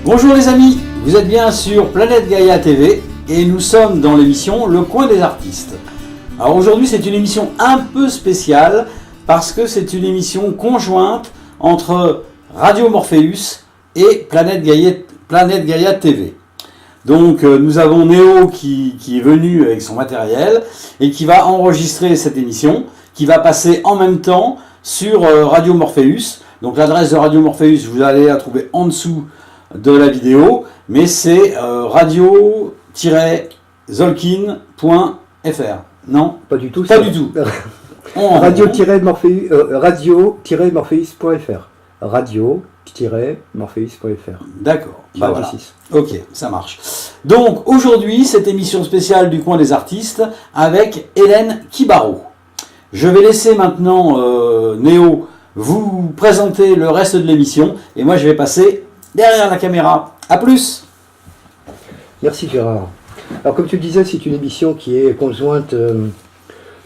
Bonjour les amis, vous êtes bien sur Planète Gaïa TV et nous sommes dans l'émission Le Coin des Artistes. Alors aujourd'hui c'est une émission un peu spéciale parce que c'est une émission conjointe entre Radio Morpheus et Planète Gaïa TV. Donc nous avons Néo qui est venu avec son matériel et qui va enregistrer cette émission qui va passer en même temps sur Radio Morpheus. Donc l'adresse de Radio Morpheus, vous allez la trouver en dessous de la vidéo, mais c'est radio-zolkin.fr. Non, pas du tout. Pas du tout. radio-morpheus.fr. Radio-morpheus.fr. D'accord. Bah voilà. Ok, ça marche. Donc aujourd'hui, cette émission spéciale du Coin des Artistes avec Hélène Kibaro. Je vais laisser maintenant Néo vous présenter le reste de l'émission et moi je vais passer derrière la caméra. A plus. Merci Gérard. Alors comme tu le disais, c'est une émission qui est conjointe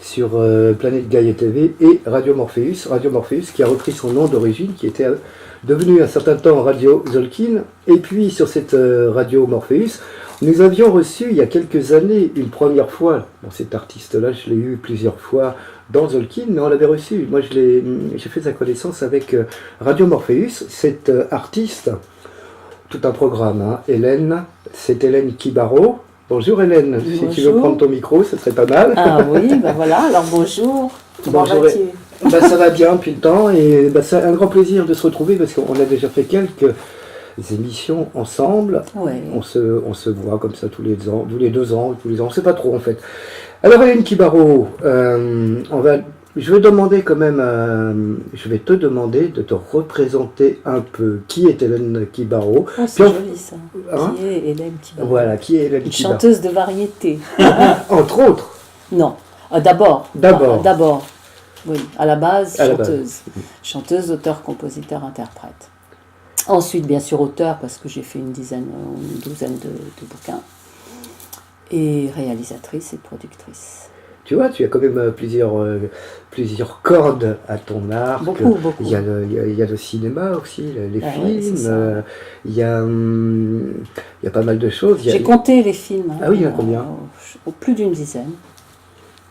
sur Planète Gaïa TV et Radio Morpheus. Radio Morpheus qui a repris son nom d'origine, qui était devenu un certain temps Radio Zolkin. Et puis sur cette Radio Morpheus, nous avions reçu il y a quelques années, une première fois, bon, cet artiste-là, je l'ai eu plusieurs fois dans Zolkin, mais on l'avait reçu. Moi, j'ai fait sa connaissance avec Radio Morpheus, cet artiste, tout un programme, hein. Hélène, c'est Hélène Kibaro. Bonjour Hélène, bonjour. Si tu veux prendre ton micro, ce serait pas mal. Ah oui, ben voilà, alors bonjour. Comment vas-tu ? Ça va bien depuis le temps et c'est un grand plaisir de se retrouver parce qu'on a déjà fait quelques émissions ensemble. Ouais. On se voit comme ça tous les 2 ans, on ne sait pas trop en fait. Alors Hélène Kibaro, je vais te demander de te représenter un peu. Qui est Hélène Kibaro? Oh, c'est joli ça. Hein? Qui est Hélène Kibaro? Voilà, qui est Hélène Une Kibaro? chanteuse de variété. Entre autres. Non, d'abord. Oui, à la base, chanteuse. Chanteuse, auteur, compositeur, interprète. Ensuite, bien sûr, auteur, parce que j'ai fait une douzaine de bouquins. Et réalisatrice et productrice. Tu vois, tu as quand même plusieurs cordes à ton arc. Beaucoup. Il y a le cinéma aussi, les films. Il y a pas mal de choses. J'ai compté les films. Hein, ah oui, il y en a combien? Plus d'une dizaine.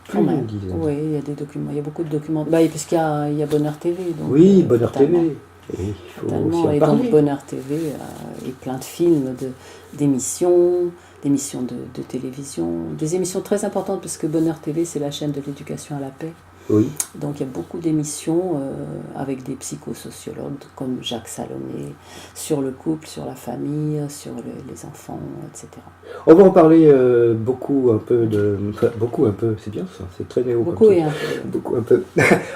Plus d'une dizaine. Oui, il y a des documents. Il y a beaucoup de documents. Parce qu'il y a Bonheur TV. Donc, oui, Bonheur TV. Et il faut aussi en parler. Donc Bonheur TV et plein de films, d'émissions de télévision, des émissions très importantes parce que Bonheur TV c'est la chaîne de l'éducation à la paix. Oui. Donc il y a beaucoup d'émissions avec des psychosociologues comme Jacques Salomé sur le couple, sur la famille, sur les enfants, etc. On va en parler beaucoup un peu, c'est bien ça, c'est très néo. Beaucoup et un peu. Beaucoup un peu.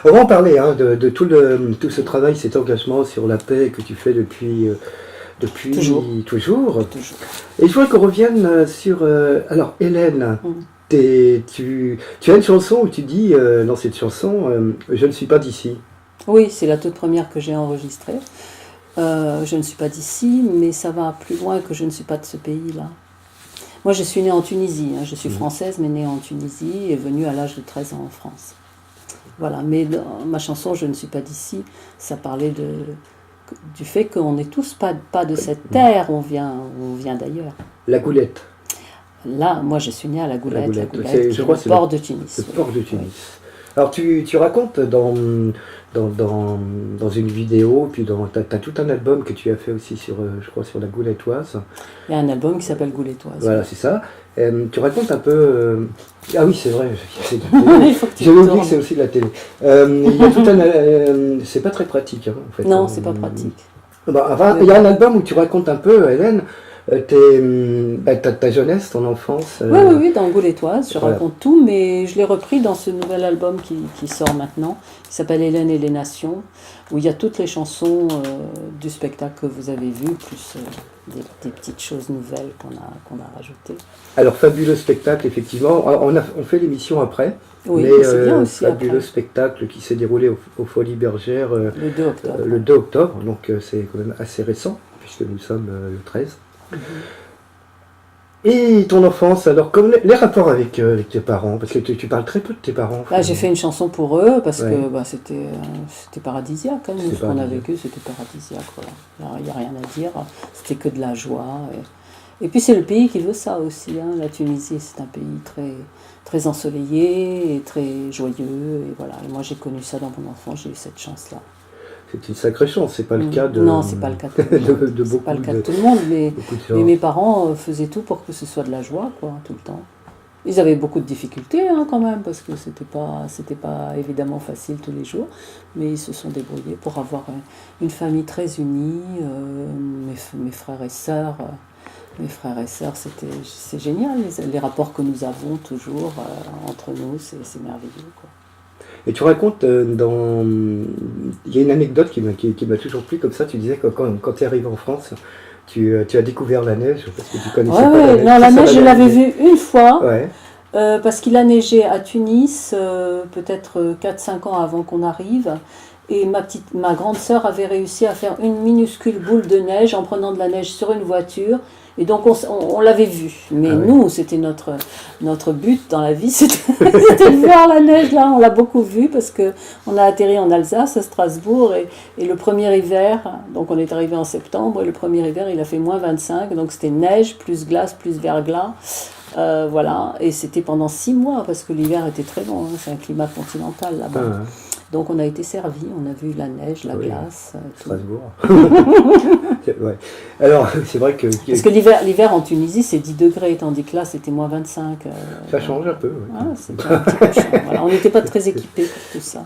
On va en parler de tout ce travail, cet engagement sur la paix que tu fais depuis toujours. Et je voudrais qu'on revienne sur... alors Hélène, tu as une chanson où tu dis dans cette chanson je ne suis pas d'ici. Oui, c'est la toute première que j'ai enregistrée. Je ne suis pas d'ici, mais ça va plus loin que je ne suis pas de ce pays-là. Moi je suis née en Tunisie, hein. Je suis française mais née en Tunisie et venue à l'âge de 13 ans en France. Voilà, mais dans ma chanson je ne suis pas d'ici, ça parlait du fait qu'on n'est tous pas de cette terre, on vient d'ailleurs. La Goulette. Là, moi je suis née à la Goulette, je crois c'est le port de Tunis. Le port de Tunis. Alors tu racontes dans une vidéo, puis tu as tout un album que tu as fait aussi je crois sur la Goulettoise. Il y a un album qui s'appelle Goulettoise. Voilà, c'est ça. Tu racontes un peu... Ah oui, c'est vrai, j'avais oublié que c'est aussi de la télé. Il y a tout c'est pas très pratique, hein, en fait. Non, c'est pas pratique. Il y a un album où tu racontes un peu, Hélène, ta jeunesse, ton enfance. Oui, dans Goulettoise, je raconte tout, mais je l'ai repris dans ce nouvel album qui sort maintenant, qui s'appelle Hélène et les Nations, où il y a toutes les chansons du spectacle que vous avez vu, plus des petites choses nouvelles qu'on a rajoutées. Alors, fabuleux spectacle, effectivement. On fait l'émission après. Oui, mais c'est bien aussi. Fabuleux spectacle qui s'est déroulé aux Folies Bergères le 2 octobre. Donc c'est quand même assez récent, puisque nous sommes le 13. Et ton enfance, alors, comme les rapports avec tes parents, parce que tu parles très peu de tes parents. Là, j'ai fait une chanson pour eux parce Ouais. que c'était paradisiaque. Hein, nous, C'était ce qu'on a paradisiaque. vécu, c'était paradisiaque. Voilà. Il n'y a rien à dire. C'était que de la joie. Et puis, c'est le pays qui veut ça aussi. Hein. La Tunisie, c'est un pays très, très ensoleillé et très joyeux. Et voilà. Et moi, j'ai connu ça dans mon enfance. J'ai eu cette chance-là. C'est une sacrée chance, c'est pas le cas de. Non, c'est pas le cas de tout le monde. de C'est beaucoup pas le cas de- de tout le monde, mais beaucoup de gens. mais mes parents faisaient tout pour que ce soit de la joie, quoi, tout le temps. Ils avaient beaucoup de difficultés, hein, quand même, parce que c'était pas évidemment facile tous les jours, mais ils se sont débrouillés pour avoir une famille très unie. Mes frères et sœurs, c'est génial, les rapports que nous avons toujours entre nous, c'est merveilleux, quoi. Et tu racontes il y a une anecdote qui m'a toujours plu comme ça. Tu disais que quand tu es arrivé en France, tu as découvert la neige parce que tu connaissais pas la Ouais, neige. non, la Ça neige, je m'a- l'avais vue une fois. Ouais. Parce qu'il a neigé à Tunis, peut-être 4-5 ans avant qu'on arrive. Et ma grande sœur avait réussi à faire une minuscule boule de neige en prenant de la neige sur une voiture. Et donc on l'avait vu. Mais Ah ouais. nous, c'était notre but dans la vie, c'était de voir la neige là. On l'a beaucoup vu parce qu'on a atterri en Alsace, à Strasbourg. Et le premier hiver, donc on est arrivé en septembre, et le premier hiver il a fait moins 25. Donc c'était neige, plus glace, plus verglas. Voilà, et c'était pendant 6 mois parce que l'hiver était très long, hein, c'est un climat continental là-bas. Ah, Donc on a été servis, on a vu la neige, la Oui. glace, tout. Strasbourg. Ouais. Alors, c'est vrai que Parce que l'hiver en Tunisie c'est 10 degrés, tandis que là c'était moins 25. ça change un peu. Ouais. Voilà, c'est déjà un petit peu chiant. Voilà, on n'était pas très équipés pour tout ça.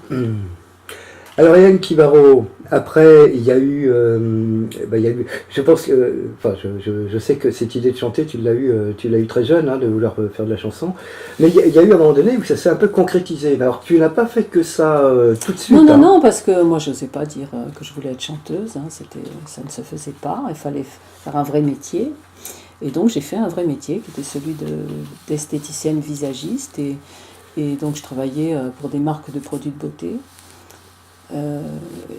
Alors Hélène Kivaro, après il y a eu, je pense que, enfin je sais que cette idée de chanter tu l'as eu très jeune, hein, de vouloir faire de la chanson, mais il y a eu un moment donné où ça s'est un peu concrétisé. Alors tu n'as pas fait que ça tout de suite. Non, hein. non, parce que moi je n'osais pas dire que je voulais être chanteuse, hein, ça ne se faisait pas, il fallait faire un vrai métier. Et donc j'ai fait un vrai métier qui était celui d'esthéticienne visagiste, et donc je travaillais pour des marques de produits de beauté.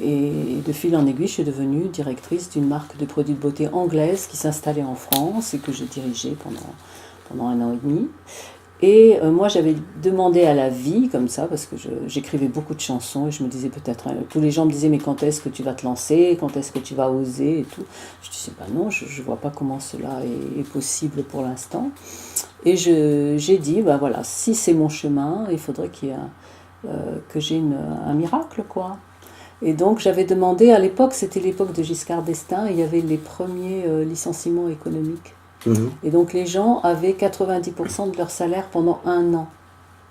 Et de fil en aiguille, je suis devenue directrice d'une marque de produits de beauté anglaise qui s'installait en France et que j'ai dirigée pendant 1 an et demi. Et moi, j'avais demandé à la vie, comme ça, parce que j'écrivais beaucoup de chansons et je me disais peut-être, tous les gens me disaient, mais quand est-ce que tu vas te lancer, quand est-ce que tu vas oser et tout. Je disais, bah non, je ne vois pas comment cela est possible pour l'instant. Et j'ai dit, bah voilà, si c'est mon chemin, il faudrait que j'ai un miracle, quoi. Et donc j'avais demandé, à l'époque, c'était l'époque de Giscard d'Estaing, il y avait les premiers licenciements économiques. Mhm. Et donc les gens avaient 90% de leur salaire pendant 1 an.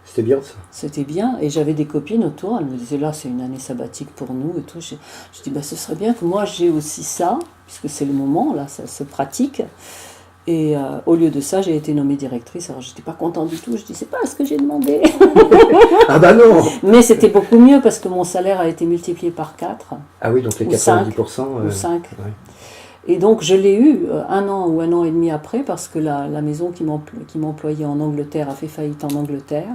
C'était bien ça. C'était bien, et j'avais des copines autour, elles me disaient là c'est une année sabbatique pour nous et tout. Je dis bah ce serait bien que moi j'ai aussi ça, puisque c'est le moment, là ça se pratique. Et au lieu de ça, j'ai été nommée directrice. Alors, j'étais pas contente du tout. Je dis, c'est pas ce que j'ai demandé. Ah bah non. Mais c'était beaucoup mieux parce que mon salaire a été multiplié par 4 Ah oui, donc les Ou 90%. ou 5. Ouais. Et donc, je l'ai eu 1 an ou 1 an et demi après parce que la maison qui m'employait en Angleterre a fait faillite en Angleterre.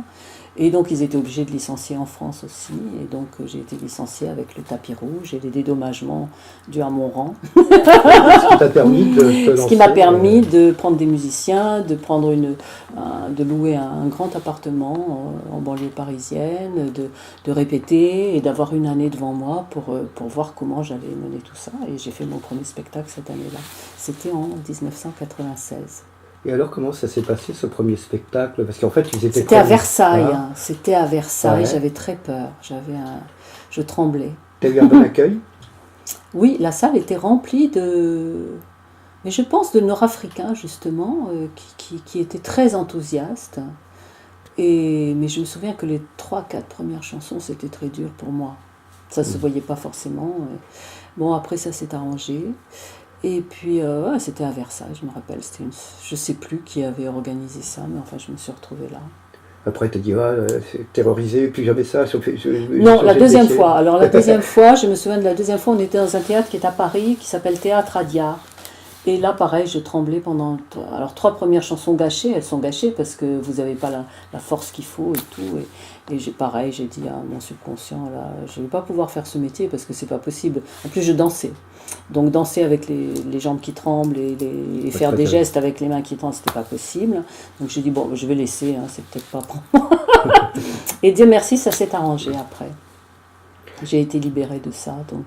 Et donc, ils étaient obligés de licencier en France aussi. Et donc, j'ai été licenciée avec le tapis rouge et les dédommagements dus à mon rang. Ce qui t'a permis de te lancer. Ce qui m'a permis de prendre des musiciens, de louer un grand appartement en banlieue parisienne, de répéter et d'avoir une année devant moi pour voir comment j'allais mener tout ça. Et j'ai fait mon premier spectacle cette année-là. C'était en 1996. Et alors, comment ça s'est passé, ce premier spectacle? Parce qu'en fait, ils étaient... C'était à Versailles. Ah. Hein. C'était à Versailles. Ouais. J'avais très peur. Je tremblais. T'as eu un bon accueil? Oui, la salle était remplie mais je pense de Nord-Africains justement, qui étaient très enthousiastes. Mais je me souviens que les 3-4 premières chansons, c'était très dur pour moi. Ça ne se voyait pas forcément. Bon, après ça s'est arrangé. Et puis, ouais, c'était à Versailles, je me rappelle. Je ne sais plus qui avait organisé ça, mais enfin, je me suis retrouvée là. Après, tu as dit, c'est terrorisé, plus jamais ça. Non, la deuxième fois. Alors, la deuxième fois, je me souviens de la deuxième fois, on était dans un théâtre qui est à Paris, qui s'appelle Théâtre Adia. Et là, pareil, je tremblais pendant... Alors, 3 premières chansons gâchées, elles sont gâchées parce que vous n'avez pas la force qu'il faut et tout. Et j'ai dit à mon subconscient, là, je ne vais pas pouvoir faire ce métier parce que c'est pas possible. En plus, je dansais. Donc, danser avec les jambes qui tremblent et faire des gestes avec les mains qui tremblent, c'était pas possible. Donc, j'ai dit, bon, je vais laisser, hein, c'est peut-être pas pour moi. Et Dieu merci, ça s'est arrangé après. J'ai été libérée de ça, donc...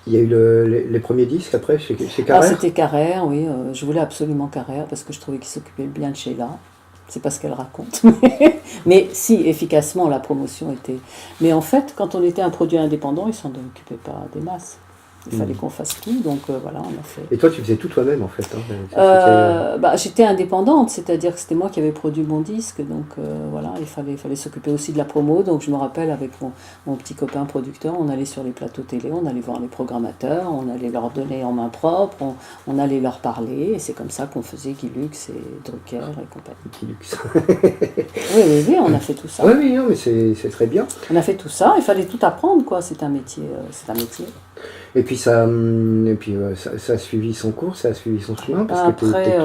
Il y a eu les premiers disques après chez Carrère. C'était Carrère, oui. Je voulais absolument Carrère parce que je trouvais qu'il s'occupait bien de Sheila. C'est pas ce qu'elle raconte. Mais si, efficacement, la promotion était... Mais en fait, quand on était un produit indépendant, ils s'en occupaient pas des masses. Il fallait qu'on fasse tout, donc voilà, on a fait... Et toi, tu faisais tout toi-même, en fait, hein. J'étais indépendante, c'est-à-dire que c'était moi qui avais produit mon disque, donc voilà, il fallait s'occuper aussi de la promo, donc je me rappelle, avec mon petit copain producteur, on allait sur les plateaux télé, on allait voir les programmateurs, on allait leur donner en main propre, on allait leur parler, et c'est comme ça qu'on faisait Guy Lux et Drucker et compagnie. Guy Lux. Oui, on a fait tout ça. Oui, non, mais c'est très bien. On a fait tout ça, il fallait tout apprendre, quoi, c'est un métier. Et puis ça a suivi son cours, ça a suivi son chemin parce après,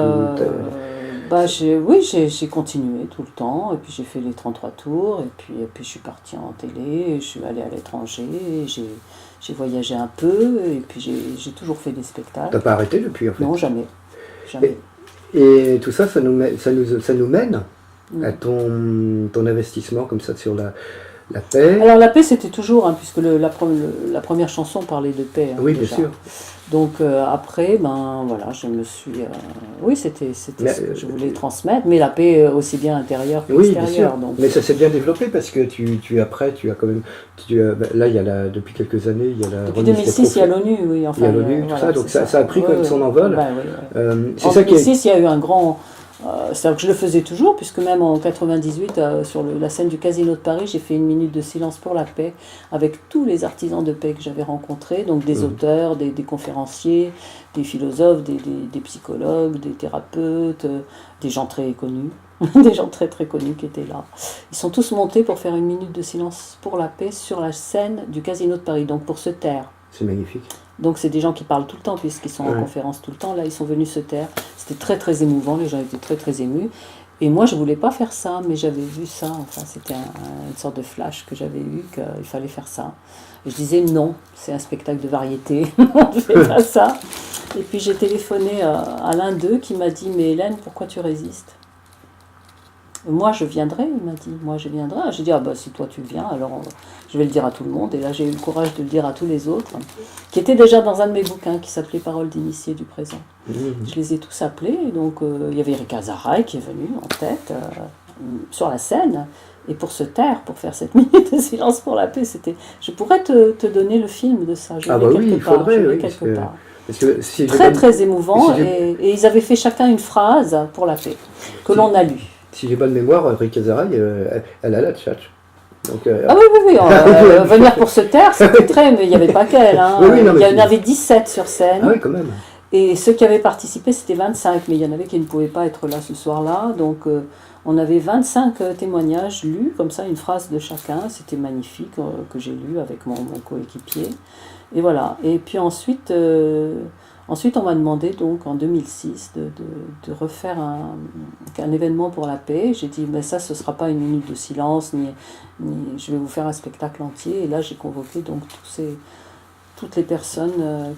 j'ai continué tout le temps, et puis j'ai fait les 33 tours, et puis je suis partie en télé, je suis allée à l'étranger, j'ai voyagé un peu, et puis j'ai toujours fait des spectacles. T'as pas arrêté depuis, en fait? Non, jamais. Et tout ça, ça nous mène à ton investissement comme ça sur la paix. Alors la paix, c'était toujours, hein, puisque la première chanson parlait de paix. Hein, oui, déjà. bien sûr. Donc après, voilà, je me suis... oui, c'était ce que je voulais transmettre, mais la paix aussi bien intérieure qu'extérieure. Oui, bien sûr. Donc, mais ça s'est bien développé parce que tu as quand même... là, il y a depuis quelques années, il y a la... Depuis 2006, il y a l'ONU, oui. Enfin, il y a l'ONU, tout ça, donc ça a pris quand même son envol. En 2006, il y a eu un grand... c'est-à-dire que je le faisais toujours, puisque même en 98, sur la scène du Casino de Paris, j'ai fait une minute de silence pour la paix avec tous les artisans de paix que j'avais rencontrés, donc des auteurs, des conférenciers, des philosophes, des psychologues, des thérapeutes, des gens très connus, des gens très très connus qui étaient là. Ils sont tous montés pour faire une minute de silence pour la paix sur la scène du Casino de Paris, donc pour se taire. C'est magnifique. Donc c'est des gens qui parlent tout le temps puisqu'ils sont en conférence tout le temps. Là, ils sont venus se taire. C'était très très émouvant, les gens étaient très très émus. Et moi, je voulais pas faire ça, mais j'avais vu ça. Enfin, c'était une sorte de flash que j'avais eu, qu'il fallait faire ça. Et je disais non, c'est un spectacle de variété, on ne fait pas ça. Et puis j'ai téléphoné à l'un d'eux qui m'a dit, mais Hélène, pourquoi tu résistes ? Moi, je viendrai, il m'a dit. Moi, je viendrai. J'ai dit, si toi tu viens, alors je vais le dire à tout le monde. Et là, j'ai eu le courage de le dire à tous les autres, qui étaient déjà dans un de mes bouquins qui s'appelait Paroles d'initiés du présent. Je les ai tous appelés. Et donc, il y avait Erika Zaraï qui est venue en tête sur la scène. Et pour se taire, pour faire cette minute de silence pour la paix, c'était... Je pourrais te donner le film de ça. Je il faudrait, quelque part. Parce que si très émouvant. Et ils avaient fait chacun une phrase pour la paix, que l'on a lue. Si j'ai bonne mémoire, Erika Zaraï, elle a la tchatch. Donc, oui. Venir pour se taire, c'était très... Mais il n'y avait pas qu'elle. Hein. Il y en avait 17 sur scène. Ah oui, quand même. Et ceux qui avaient participé, c'était 25. Mais il y en avait qui ne pouvaient pas être là ce soir-là. Donc, on avait 25 témoignages lus, comme ça, une phrase de chacun. C'était magnifique, que j'ai lu avec mon coéquipier. Et voilà. Et puis ensuite, on m'a demandé, donc, en 2006, de refaire un événement pour la paix. J'ai dit, mais ça, ce ne sera pas une minute de silence, ni je vais vous faire un spectacle entier. Et là, j'ai convoqué donc toutes les personnes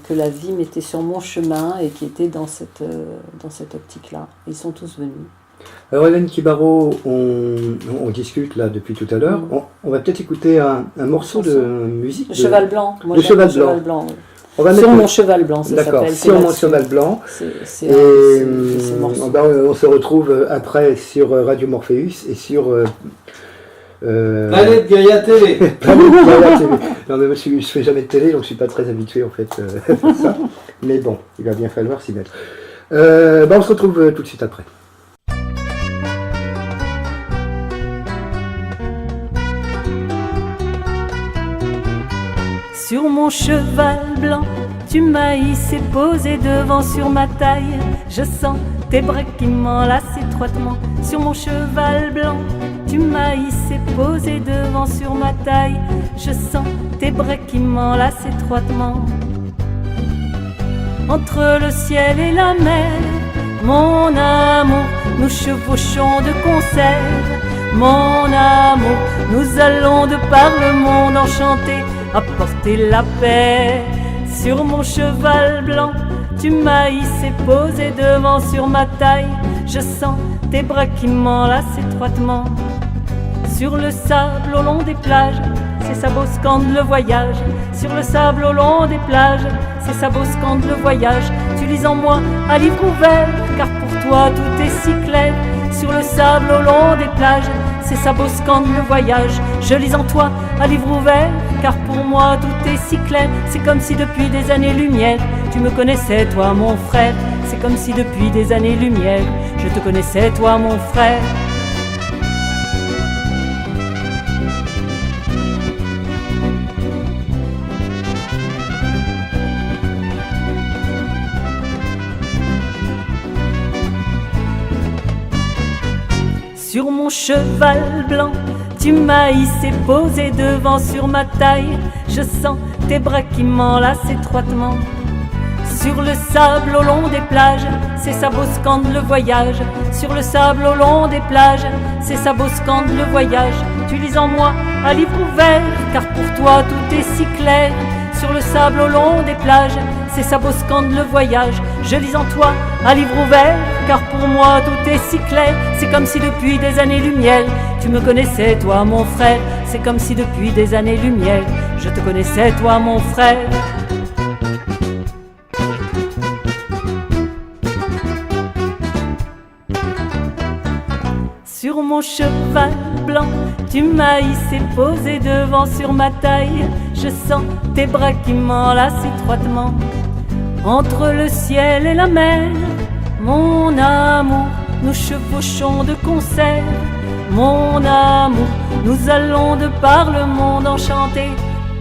que la vie mettait sur mon chemin et qui étaient dans cette optique-là. Ils sont tous venus. Alors Hélène Kibaro, on discute là depuis tout à l'heure. On va peut-être écouter un morceau de musique. Le Cheval Blanc. Moi, le Cheval Blanc. Oui. Sur mon cheval blanc, ça s'appelle. D'accord, sur mon cheval blanc. C'est morceau. On se retrouve après sur Radio Morpheus et sur... Planète Gaïa TV. Planète Gaïa TV. Non mais moi je fais jamais de télé, donc je suis pas très habitué en fait à ça. Mais bon, il va bien falloir s'y mettre. On se retrouve tout de suite après. Sur mon cheval blanc, tu m'as hissé posé devant sur ma taille. Je sens tes bras qui m'enlacent étroitement. Sur mon cheval blanc, tu m'as hissé posé devant sur ma taille. Je sens tes bras qui m'enlacent étroitement. entre le ciel et la mer. Mon amour, nous chevauchons de concert. Mon amour, nous allons de par le monde enchanté, apporter la paix. Sur mon cheval blanc, tu m'as hissé, posé devant sur ma taille. Je sens tes bras qui m'enlacent étroitement. Sur le sable au long des plages, c'est ça beau scande le voyage. Sur le sable au long des plages, c'est ça beau scande le voyage. Tu lis en moi à livre ouvert, car pour toi tout est si clair. Sur le sable au long des plages, c'est ça beau scande le voyage. Je lis en toi à livre ouvert, car pour moi tout est si clair. C'est comme si depuis des années-lumière, tu me connaissais toi mon frère. C'est comme si depuis des années-lumière, je te connaissais toi mon frère. Sur mon cheval blanc, tu m'as hissé, posé devant sur ma taille. Je sens tes bras qui m'enlacent étroitement. Sur le sable au long des plages, c'est ça beau scande le voyage. Sur le sable au long des plages, c'est ça beau scande le voyage. Tu lis en moi à livre ouvert, car pour toi tout est si clair. Sur le sable au long des plages, c'est ça beau scande le voyage. Je lis en toi à livre ouvert, car pour moi tout est si clair. C'est comme si depuis des années-lumière, tu me connaissais toi mon frère. C'est comme si depuis des années-lumière, je te connaissais toi mon frère. Sur mon cheval blanc, tu m'as hissé, posé devant sur ma taille. Je sens tes bras qui m'enlacent étroitement. Entre le ciel et la mer, mon amour, nous chevauchons de concert. Mon amour, nous allons de par le monde enchanté,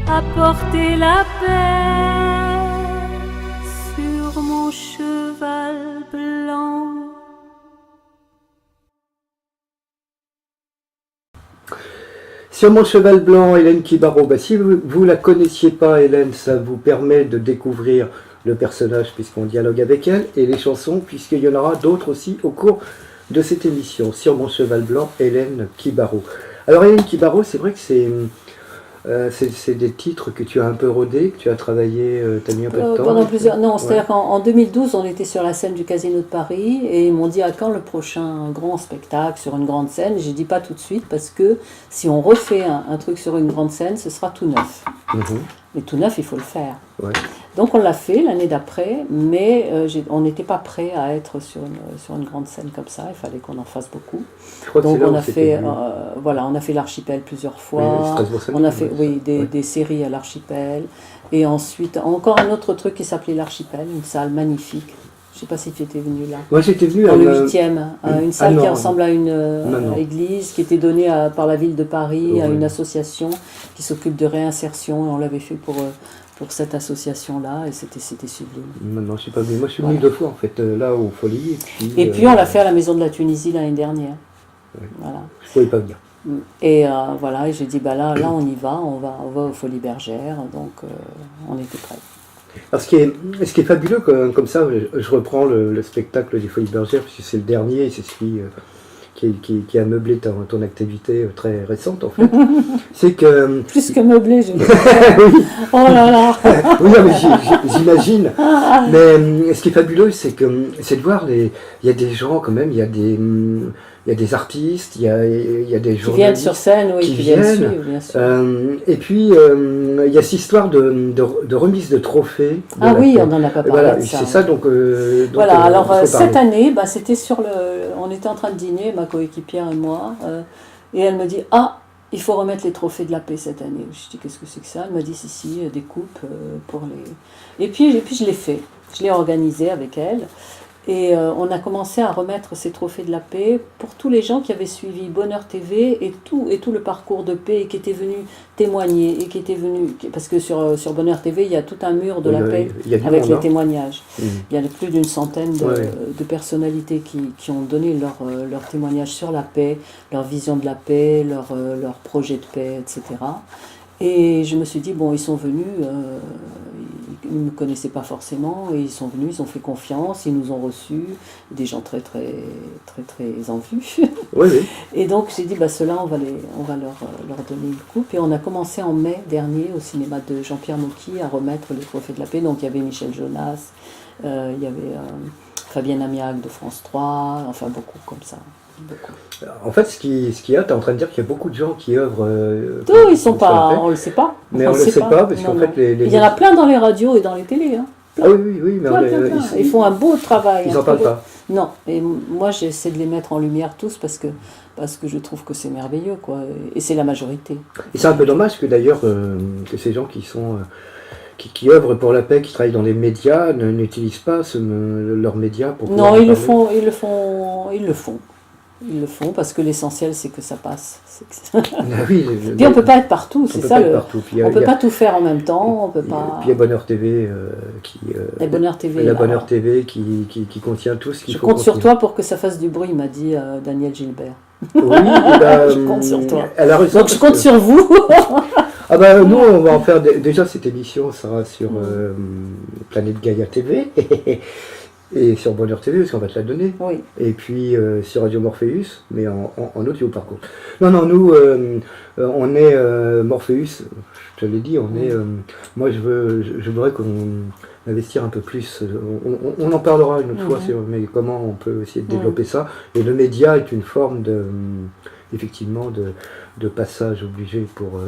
apporter la paix sur mon cheval blanc. Sur mon cheval blanc, Hélène Kibaro. Bah, si vous la connaissiez pas, Hélène, ça vous permet de découvrir le personnage puisqu'on dialogue avec elle et les chansons puisqu'il y en aura d'autres aussi au cours de cette émission. Sur mon cheval blanc, Hélène Kibaro. Alors Hélène Kibaro, c'est vrai que c'est des titres que tu as un peu rodés, que tu as travaillé, tu as mis un peu de temps. Pendant plusieurs... Non, c'est-à-dire qu'en 2012, on était sur la scène du Casino de Paris et ils m'ont dit à quand le prochain grand spectacle sur une grande scène. J'ai dit pas tout de suite parce que si on refait un truc sur une grande scène, ce sera tout neuf. Mais tout neuf, il faut le faire. Ouais. Donc on l'a fait l'année d'après, mais on n'était pas prêt à être sur une grande scène comme ça. Il fallait qu'on en fasse beaucoup. Donc on a fait, on a fait l'Archipel plusieurs fois. On a fait des séries à l'Archipel. Et ensuite encore un autre truc qui s'appelait l'Archipel, une salle magnifique. Je ne sais pas si tu étais venu là. Moi j'étais venu dans le 8e, une salle qui ressemble à une église, qui était donnée par la ville de Paris à une association qui s'occupe de réinsertion. Et on l'avait fait pour cette association-là et c'était sublime. Non, je ne suis pas venu. Moi je suis venu 2 fois en fait, là au Folie. Et puis on l'a fait à la Maison de la Tunisie l'année dernière. Ouais. Voilà. Je ne pouvais pas venir. Et et j'ai dit là on y va, on va aux Folies Bergères, donc on était prêts. Alors ce qui est fabuleux comme ça, je reprends le spectacle des Folies Bergères puisque c'est le dernier et c'est celui qui a meublé ton activité très récente en fait. C'est que plus que meublé, je veux dire. Oh là là. Oui, non, mais j'imagine. Mais ce qui est fabuleux, c'est de voir il y a des gens quand même, il y a des artistes, il y a des journalistes qui viennent sur scène, qui viennent suivre, bien sûr. Et puis il y a cette histoire de remise de trophées. On n'en a pas parlé. Voilà, de ça. C'est ça donc. Voilà. Alors cette année, c'était on était en train de dîner, ma coéquipière et moi, et elle me dit il faut remettre les trophées de la paix cette année. Je dis qu'est-ce que c'est que ça? Elle m'a dit si, des coupes pour les. Et puis je l'ai fait. Je l'ai organisé avec elle. Et on a commencé à remettre ces trophées de la paix pour tous les gens qui avaient suivi Bonheur TV et tout le parcours de paix et qui étaient venus témoigner et qui étaient venus parce que sur Bonheur TV il y a tout un mur de la paix avec les témoignages. Il y a plus d'une centaine de personnalités qui ont donné leur témoignage sur la paix, leur vision de la paix, leur projet de paix, etc. Et je me suis dit, bon, ils sont venus, ils ne me connaissaient pas forcément, et ils sont venus, ils ont fait confiance, ils nous ont reçus, des gens très en vue. Oui, oui. Et donc j'ai dit, bah, ceux-là, on va leur donner une coupe. Et on a commencé en mai dernier au cinéma de Jean-Pierre Mocky à remettre les trophées de la paix. Donc il y avait Michel Jonas, il y avait Fabienne Amiac de France 3, enfin beaucoup comme ça. Beaucoup. En fait, ce qu'il y a, tu es en train de dire qu'il y a beaucoup de gens qui œuvrent. Eux, ils sont pas, on le sait pas. Mais on le sait pas, parce qu'en fait, il y en a plein dans les radios et dans les télés. Hein. Ah oui, mais plein. Ils font un beau travail. Ils n'en parlent pas. Non, et moi j'essaie de les mettre en lumière tous parce que je trouve que c'est merveilleux, quoi. Et c'est la majorité. Et c'est un peu dommage que d'ailleurs, que ces gens qui sont. Qui œuvrent pour la paix, qui travaillent dans les médias, n'utilisent pas leurs médias pour. Non, ils le font parce que l'essentiel c'est que ça passe. Ah oui, puis on peut pas être partout, c'est ça. On peut pas tout faire en même temps, on peut pas. Puis il y a Bonheur TV Bonheur TV. La Bonheur TV qui contient tout ce qu'il faut. Je compte sur toi pour que ça fasse du bruit, m'a dit Daniel Gilbert. Oui, je compte sur toi. Elle a raison. Donc je compte sur vous. Ah bah nous on va en faire déjà cette émission sera sur Planète Gaïa TV et sur Bonheur TV parce qu'on va te la donner. Oui. Et puis sur Radio Morpheus mais en audio par contre. Non nous on est Morpheus, je te l'ai dit, on est moi je voudrais qu'on investir un peu plus, on en parlera une autre fois mais comment on peut essayer de développer ça, et le média est une forme de effectivement de passage obligé pour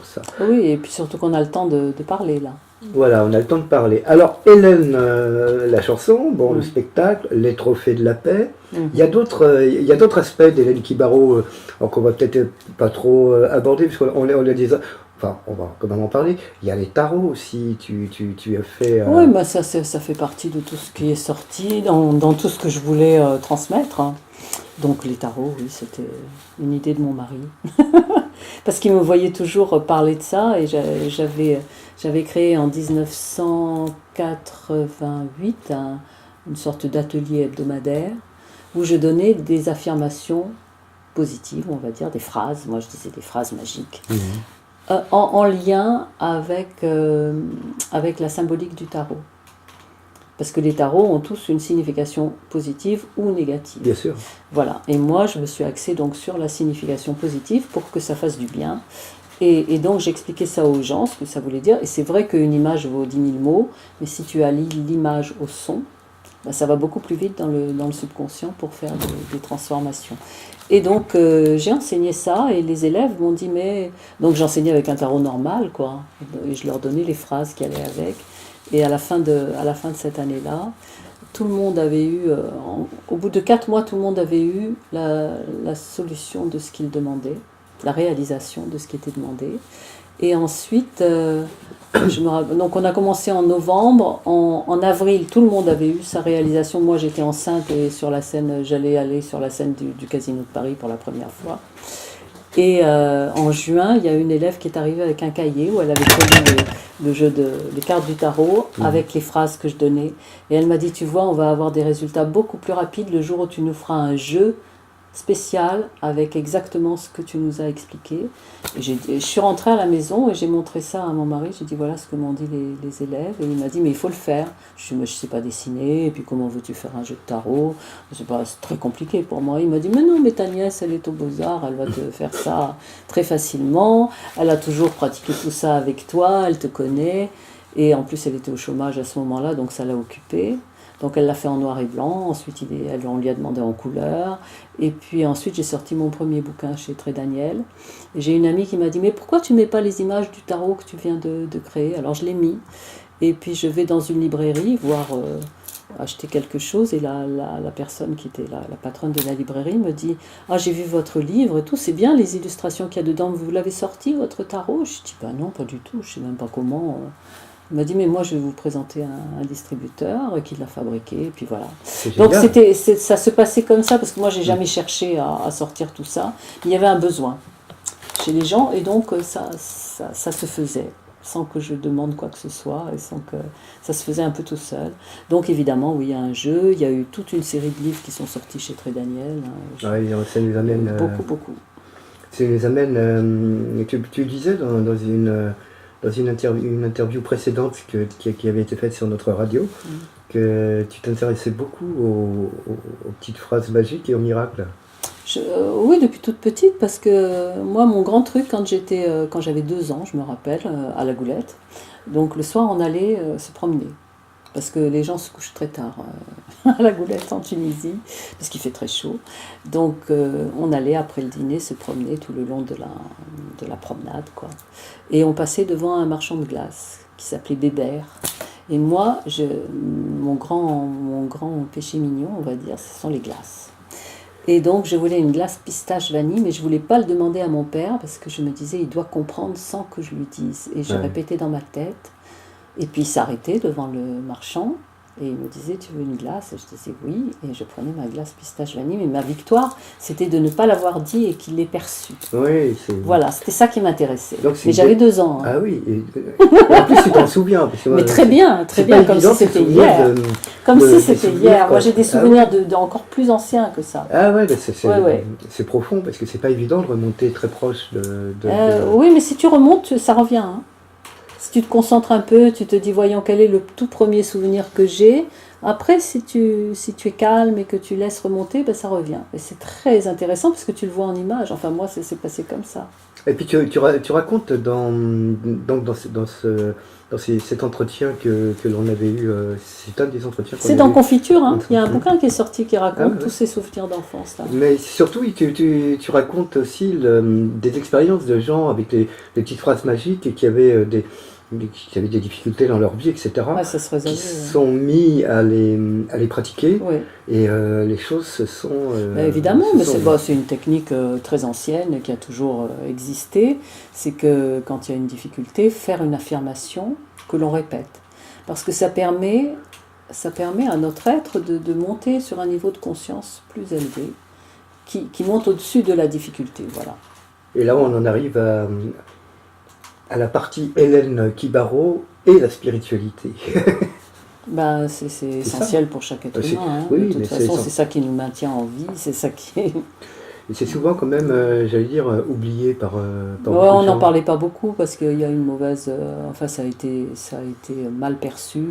ça. Oui, et puis surtout qu'on a le temps de parler là. Voilà, on a le temps de parler. Alors Hélène, la chanson, le spectacle, les trophées de la paix. Il y a d'autres aspects d'Hélène Kibaro qu'on va peut-être pas trop aborder parce qu'on a des. Enfin, on va quand même en parler. Il y a les tarots aussi, tu as fait... Oui, bah ça fait partie de tout ce qui est sorti, dans tout ce que je voulais transmettre. Hein. Donc les tarots, oui, c'était une idée de mon mari. Parce qu'il me voyait toujours parler de ça, et j'avais créé en 1988 une sorte d'atelier hebdomadaire où je donnais des affirmations positives, on va dire, des phrases, moi je disais des phrases magiques. En lien avec la symbolique du tarot. Parce que les tarots ont tous une signification positive ou négative. Bien sûr. Voilà. Et moi, je me suis axée donc sur la signification positive pour que ça fasse du bien. Et donc, j'expliquais ça aux gens, ce que ça voulait dire. Et c'est vrai qu'une image vaut 10 000 mots, mais si tu allies l'image au son, ben, ça va beaucoup plus vite dans le subconscient pour faire des transformations. Et donc j'ai enseigné ça et les élèves m'ont dit mais... Donc j'enseignais avec un tarot normal, quoi. Et je leur donnais les phrases qui allaient avec. Et à la fin de cette année-là, tout le monde avait eu... au bout de 4 mois, tout le monde avait eu la solution de ce qu'il demandait, la réalisation de ce qui était demandé. Et ensuite, donc on a commencé en novembre, en avril, tout le monde avait eu sa réalisation. Moi, j'étais enceinte et j'allais aller sur la scène du Casino de Paris pour la première fois. Et en juin, il y a une élève qui est arrivée avec un cahier où elle avait collé les cartes du tarot avec les phrases que je donnais. Et elle m'a dit, tu vois, on va avoir des résultats beaucoup plus rapides le jour où tu nous feras un jeu spécial avec exactement ce que tu nous as expliqué. Et je suis rentrée à la maison et j'ai montré ça à mon mari. J'ai dit voilà ce que m'ont dit les élèves, et il m'a dit mais il faut le faire. Je dis mais je sais pas dessiner, et puis comment veux-tu faire un jeu de tarot, c'est très compliqué pour moi. Il m'a dit mais non, mais ta nièce elle est aux Beaux-Arts, elle va te faire ça très facilement, elle a toujours pratiqué tout ça avec toi, elle te connaît, et en plus elle était au chômage à ce moment-là, donc ça l'a occupée. Donc elle l'a fait en noir et blanc, ensuite on lui a demandé en couleur, et puis ensuite j'ai sorti mon premier bouquin chez Très Daniel. Et j'ai une amie qui m'a dit mais pourquoi tu mets pas les images du tarot que tu viens de créer? Alors je l'ai mis, et puis je vais dans une librairie voir acheter quelque chose, et la personne qui était la patronne de la librairie me dit ah j'ai vu votre livre et tout, c'est bien les illustrations qu'il y a dedans, vous l'avez sorti votre tarot? Je dis bah non pas du tout, je sais même pas comment. Il m'a dit mais moi je vais vous présenter un distributeur qui l'a fabriqué, et puis voilà. Donc ça se passait comme ça, parce que moi j'ai jamais cherché à sortir tout ça. Il y avait un besoin chez les gens, et donc ça se faisait sans que je demande quoi que ce soit, et sans que ça se faisait un peu tout seul. Donc évidemment oui, il y a un jeu, il y a eu toute une série de livres qui sont sortis chez Très Daniel. Ça nous amène beaucoup. Ça nous amène, tu disais dans une interview précédente qui avait été faite sur notre radio, que tu t'intéressais beaucoup aux petites phrases magiques et aux miracles. Oui, depuis toute petite, parce que moi, mon grand truc, quand j'avais 2 ans, je me rappelle, à la Goulette, donc le soir, on allait se promener. Parce que les gens se couchent très tard à la Goulette en Tunisie, parce qu'il fait très chaud. Donc on allait après le dîner se promener tout le long de la promenade, quoi. Et on passait devant un marchand de glace qui s'appelait Bébert. Et moi, mon grand péché mignon, on va dire, ce sont les glaces. Et donc je voulais une glace pistache vanille, mais je ne voulais pas le demander à mon père, parce que je me disais, il doit comprendre sans que je lui dise. Et je répétais dans ma tête. Et puis il s'arrêtait devant le marchand et il me disait, tu veux une glace? Et je disais oui, et je prenais ma glace pistache vanille, mais ma victoire, c'était de ne pas l'avoir dit et qu'il l'ait perçu. Oui, voilà, c'était ça qui m'intéressait. Mais j'avais 2 ans. Hein. Ah oui, et en plus tu t'en souviens. Parce que mais très bien, comme si c'était hier. Comme si c'était hier. Moi j'ai des souvenirs encore plus anciens que ça. Ah ouais, c'est profond, parce que c'est pas évident de remonter très proche de... Oui, mais si tu remontes, ça revient. Hein. Si tu te concentres un peu, tu te dis, voyons, quel est le tout premier souvenir que j'ai. Après, si tu es calme et que tu laisses remonter, ben, ça revient. Et c'est très intéressant parce que tu le vois en image. Enfin, moi, c'est passé comme ça. Et puis, tu racontes dans cet entretien que l'on avait eu, c'est un des entretiens qu'on c'est dans Confiture, hein. Il y a un bouquin qui est sorti qui raconte tous ces souvenirs d'enfance. Là. Mais surtout, tu racontes aussi des expériences de gens avec les petites phrases magiques et qui avaient des difficultés dans leur vie, etc., ça se résolvait, qui sont mis à les pratiquer, et les choses se sont... évidemment, mais c'est une technique très ancienne qui a toujours existé, c'est que quand il y a une difficulté, faire une affirmation que l'on répète. Parce que ça permet à notre être de monter sur un niveau de conscience plus élevé, qui monte au-dessus de la difficulté, voilà. Et là, on en arrive à la partie Hélène Kibaro et la spiritualité. C'est essentiel pour chaque être humain. Hein. Oui, de toute façon, c'est ça qui nous maintient en vie, c'est ça qui est... Et c'est souvent quand même, j'allais dire, oublié par on n'en parlait pas beaucoup parce qu'il y a une mauvaise... ça a été mal perçu,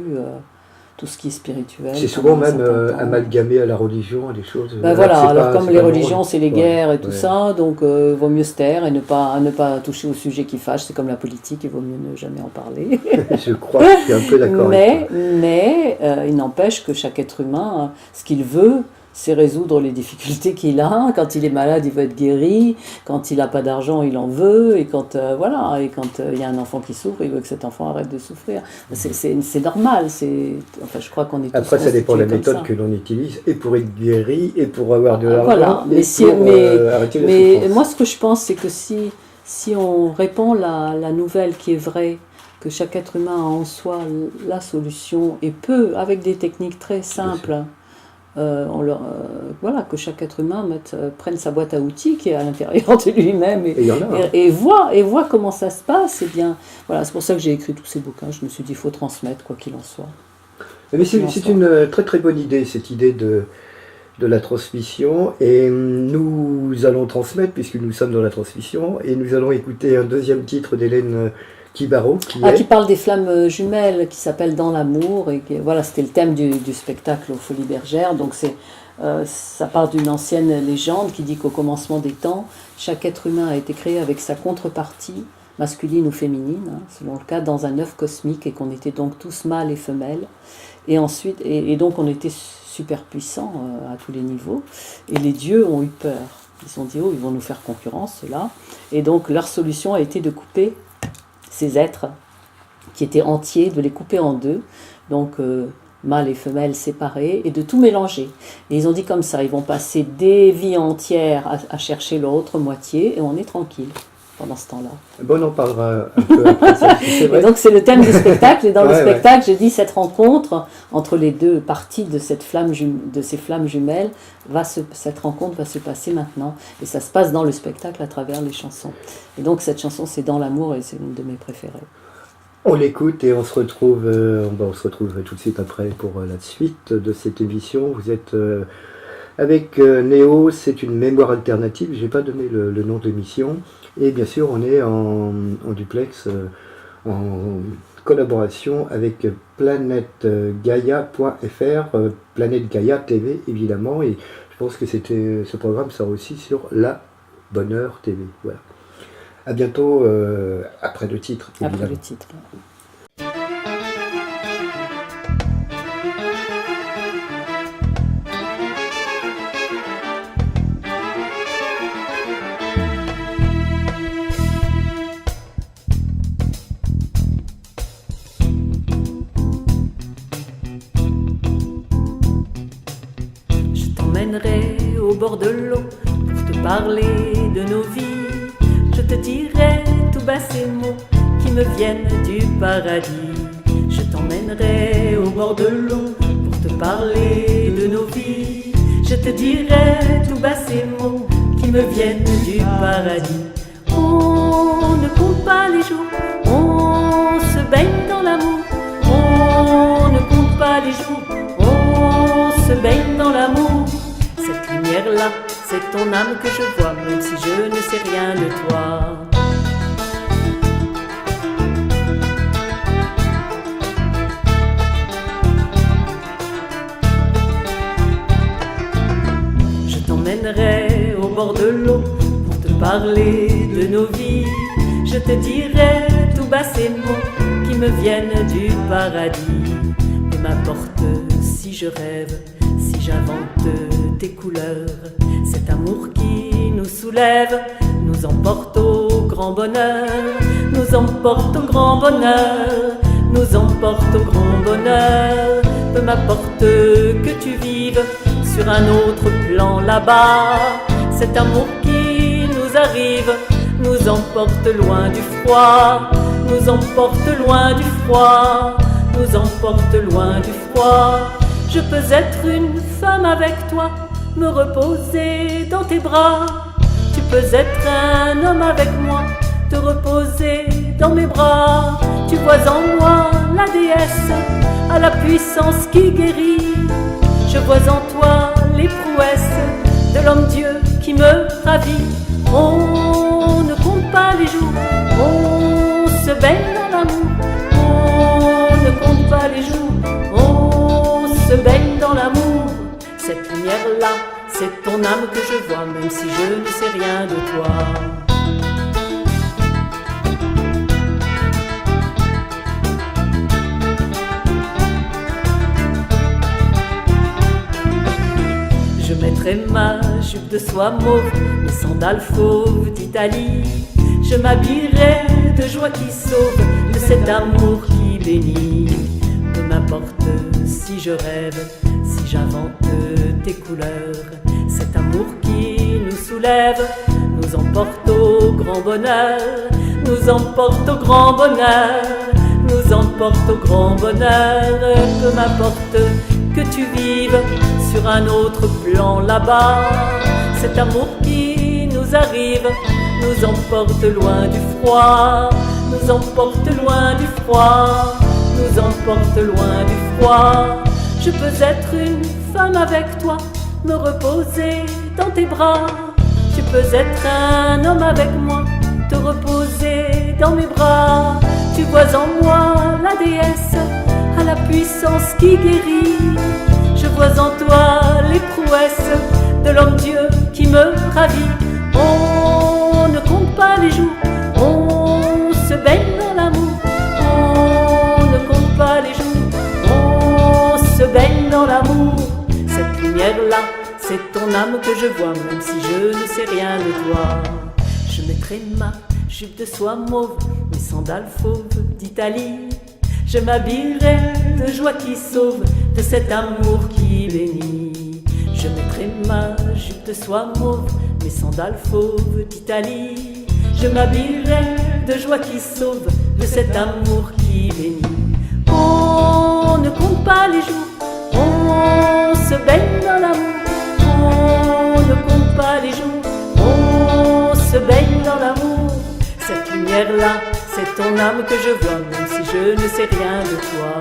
tout ce qui est spirituel. C'est souvent même amalgamé à la religion, à des choses... comme les religions, c'est les guerres et tout ça, donc vaut mieux se taire et ne pas toucher au sujet qui fâche. C'est comme la politique, il vaut mieux ne jamais en parler. Je crois que je suis un peu d'accord avec toi. Mais il n'empêche que chaque être humain, ce qu'il veut, c'est résoudre les difficultés qu'il a. Quand il est malade, il veut être guéri. Quand il n'a pas d'argent, il en veut. Et quand il y a un enfant qui souffre, il veut que cet enfant arrête de souffrir. C'est normal. Je crois qu'on est tous Après, ça dépend de la méthode que l'on utilise, et pour être guéri, et pour avoir de l'argent, arrêter la souffrance. Moi, ce que je pense, c'est que si on répand la nouvelle qui est vraie, que chaque être humain a en soi la solution, et peut, avec des techniques très simples, que chaque être humain prenne sa boîte à outils qui est à l'intérieur de lui-même et voit comment ça se passe. Et bien, voilà, c'est pour ça que j'ai écrit tous ces bouquins. Je me suis dit, il faut transmettre quoi qu'il en soit. Mais c'est une très très bonne idée, cette idée de la transmission, et nous allons transmettre puisque nous sommes dans la transmission, et nous allons écouter un deuxième titre d'Hélène Kibaro qui parle des flammes jumelles, qui s'appelle Dans l'amour, et c'était le thème du spectacle aux Folies Bergères. Donc ça part d'une ancienne légende qui dit qu'au commencement des temps, chaque être humain a été créé avec sa contrepartie, masculine ou féminine, selon le cas, dans un œuf cosmique, et qu'on était donc tous mâles et femelles, et ensuite, et donc on était super puissants à tous les niveaux, et les dieux ont eu peur. Ils se sont dit, ils vont nous faire concurrence, ceux-là, et donc leur solution a été de couper ces êtres qui étaient entiers, de les couper en deux, donc mâles et femelles séparés, et de tout mélanger. Et ils ont dit comme ça, ils vont passer des vies entières à chercher l'autre moitié, et on est tranquille pendant ce temps-là. Bon, on en parlera un peu après ça, c'est vrai. Et donc c'est le thème du spectacle, et dans le spectacle, j'ai dit cette rencontre entre les deux parties de ces flammes jumelles, cette rencontre va se passer maintenant, et ça se passe dans le spectacle à travers les chansons. Et donc cette chanson, c'est Dans l'amour, et c'est une de mes préférées. On l'écoute et on se retrouve tout de suite après pour la suite de cette émission. Vous êtes Avec Néo, c'est une mémoire alternative, je n'ai pas donné le nom de l'émission. Et bien sûr, on est en duplex, en collaboration avec planetgaia.fr, Planète Gaia TV évidemment. Et je pense que ce programme sera aussi sur La Bonne Heure TV. Voilà. À bientôt après le titre. Évidemment. Après le titre. Au bord de l'eau pour te parler de nos vies. Je te dirai tout bas ces mots qui me viennent du paradis. Je t'emmènerai au bord de l'eau pour te parler de nos vies. Je te dirai tout bas ces mots qui me viennent du paradis. On ne compte pas les jours, on se baigne dans l'amour. On ne compte pas les jours, on se baigne dans l'amour. Cette lumière-là, c'est ton âme que je vois, même si je ne sais rien de toi. Je t'emmènerai au bord de l'eau pour te parler de nos vies. Je te dirai tout bas ces mots qui me viennent du paradis. Peu m'importe si je rêve, si j'invente tes couleurs, cet amour qui nous soulève, nous emporte au grand bonheur, nous emporte au grand bonheur, nous emporte au grand bonheur. Peu m'importe que tu vives sur un autre plan là-bas, cet amour qui nous arrive, nous emporte loin du froid, nous emporte loin du froid, nous emporte loin du froid. Je peux être une femme avec toi, me reposer dans tes bras. Tu peux être un homme avec moi, te reposer dans mes bras. Tu vois en moi la déesse, à la puissance qui guérit. Je vois en toi les prouesses de l'homme-dieu qui me ravit. On ne compte pas les jours, on se baigne dans l'amour. On ne compte pas les jours, on se baigne dans l'amour. Cette lumière-là, c'est ton âme que je vois, même si je ne sais rien de toi. Je mettrai ma jupe de soie mauve, mes sandales fauves d'Italie. Je m'habillerai de joie qui sauve, de cet amour qui bénit. Peu m'importe si je rêve, si j'invente tes couleurs, cet amour qui nous soulève, nous emporte au grand bonheur, nous emporte au grand bonheur, nous emporte au grand bonheur. Peu m'importe que tu vives sur un autre plan là-bas, cet amour qui nous arrive, nous emporte loin du froid, nous emporte loin du froid, nous emporte loin du froid. Je peux être une femme avec toi, me reposer dans tes bras. Tu peux être un homme avec moi, te reposer dans mes bras. Tu vois en moi la déesse, à la puissance qui guérit. Je vois en toi les prouesses de l'homme-dieu qui me ravit. On ne compte pas les jours, on se baigne dans l'amour. On ne compte pas les jours, on se baigne dans l'amour. Cette lumière-là, c'est ton âme que je vois, même si je ne sais rien de toi. Je mettrai ma jupe de soie mauve, mes sandales fauves d'Italie. Je m'habillerai de joie qui sauve, de cet amour qui bénit. Je mettrai ma jupe de soie mauve, mes sandales fauves d'Italie. Je m'habillerai de joie qui sauve, de cet amour qui bénit. On ne compte pas les jours, on se baigne dans l'amour. On ne compte pas les jours, on se baigne dans l'amour. Cette lumière-là, c'est ton âme que je vois, même si je ne sais rien de toi.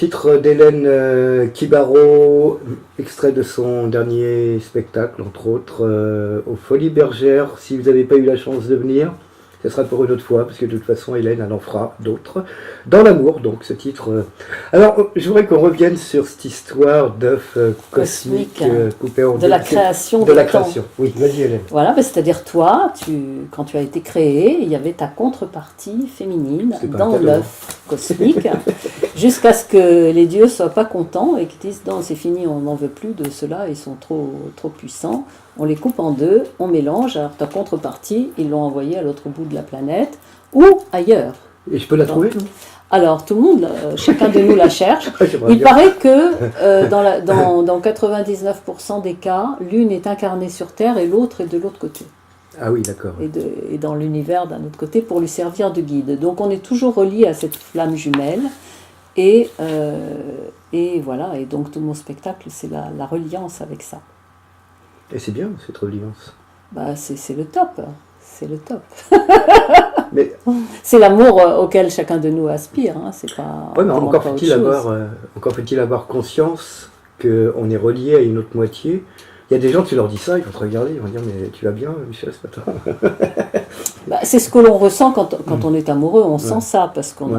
Titre d'Hélène Kibaro, extrait de son dernier spectacle, entre autres, aux Folies Bergères. Si vous n'avez pas eu la chance de venir, ce sera pour une autre fois, parce que de toute façon, Hélène, elle en fera d'autres. Dans l'amour, donc, ce titre. Alors, je voudrais qu'on revienne sur cette histoire d'œuf cosmique coupé en deux. De la création. De la création. Oui, vas-y, Hélène. Voilà, c'est-à-dire toi, quand tu as été créé, il y avait ta contrepartie féminine dans l'œuf cosmique, jusqu'à ce que les dieux soient pas contents et qu'ils disent non, c'est fini, on n'en veut plus de cela, ils sont trop puissants. On les coupe en deux, on mélange. Alors ta contrepartie, ils l'ont envoyée à l'autre bout de la planète ou ailleurs. Et je peux la trouver, non? Alors tout le monde, chacun de nous la cherche. Il paraît que dans 99% des cas, l'une est incarnée sur Terre et l'autre est de l'autre côté. Ah oui, d'accord. Et dans l'univers d'un autre côté pour lui servir de guide. Donc on est toujours relié à cette flamme jumelle. Et voilà, et donc tout mon spectacle, c'est la reliance avec ça. Et c'est bien, cette reliance. Bah, c'est le top. C'est le top. Mais... c'est l'amour auquel chacun de nous aspire. Hein. C'est pas. Ouais, mais encore faut-il avoir conscience qu'on est relié à une autre moitié. Il y a des gens qui leur disent ça, ils vont te regarder, ils vont dire mais tu vas bien, Michel, ce matin. Bah, c'est ce que l'on ressent quand on est amoureux. On sent ça parce qu'on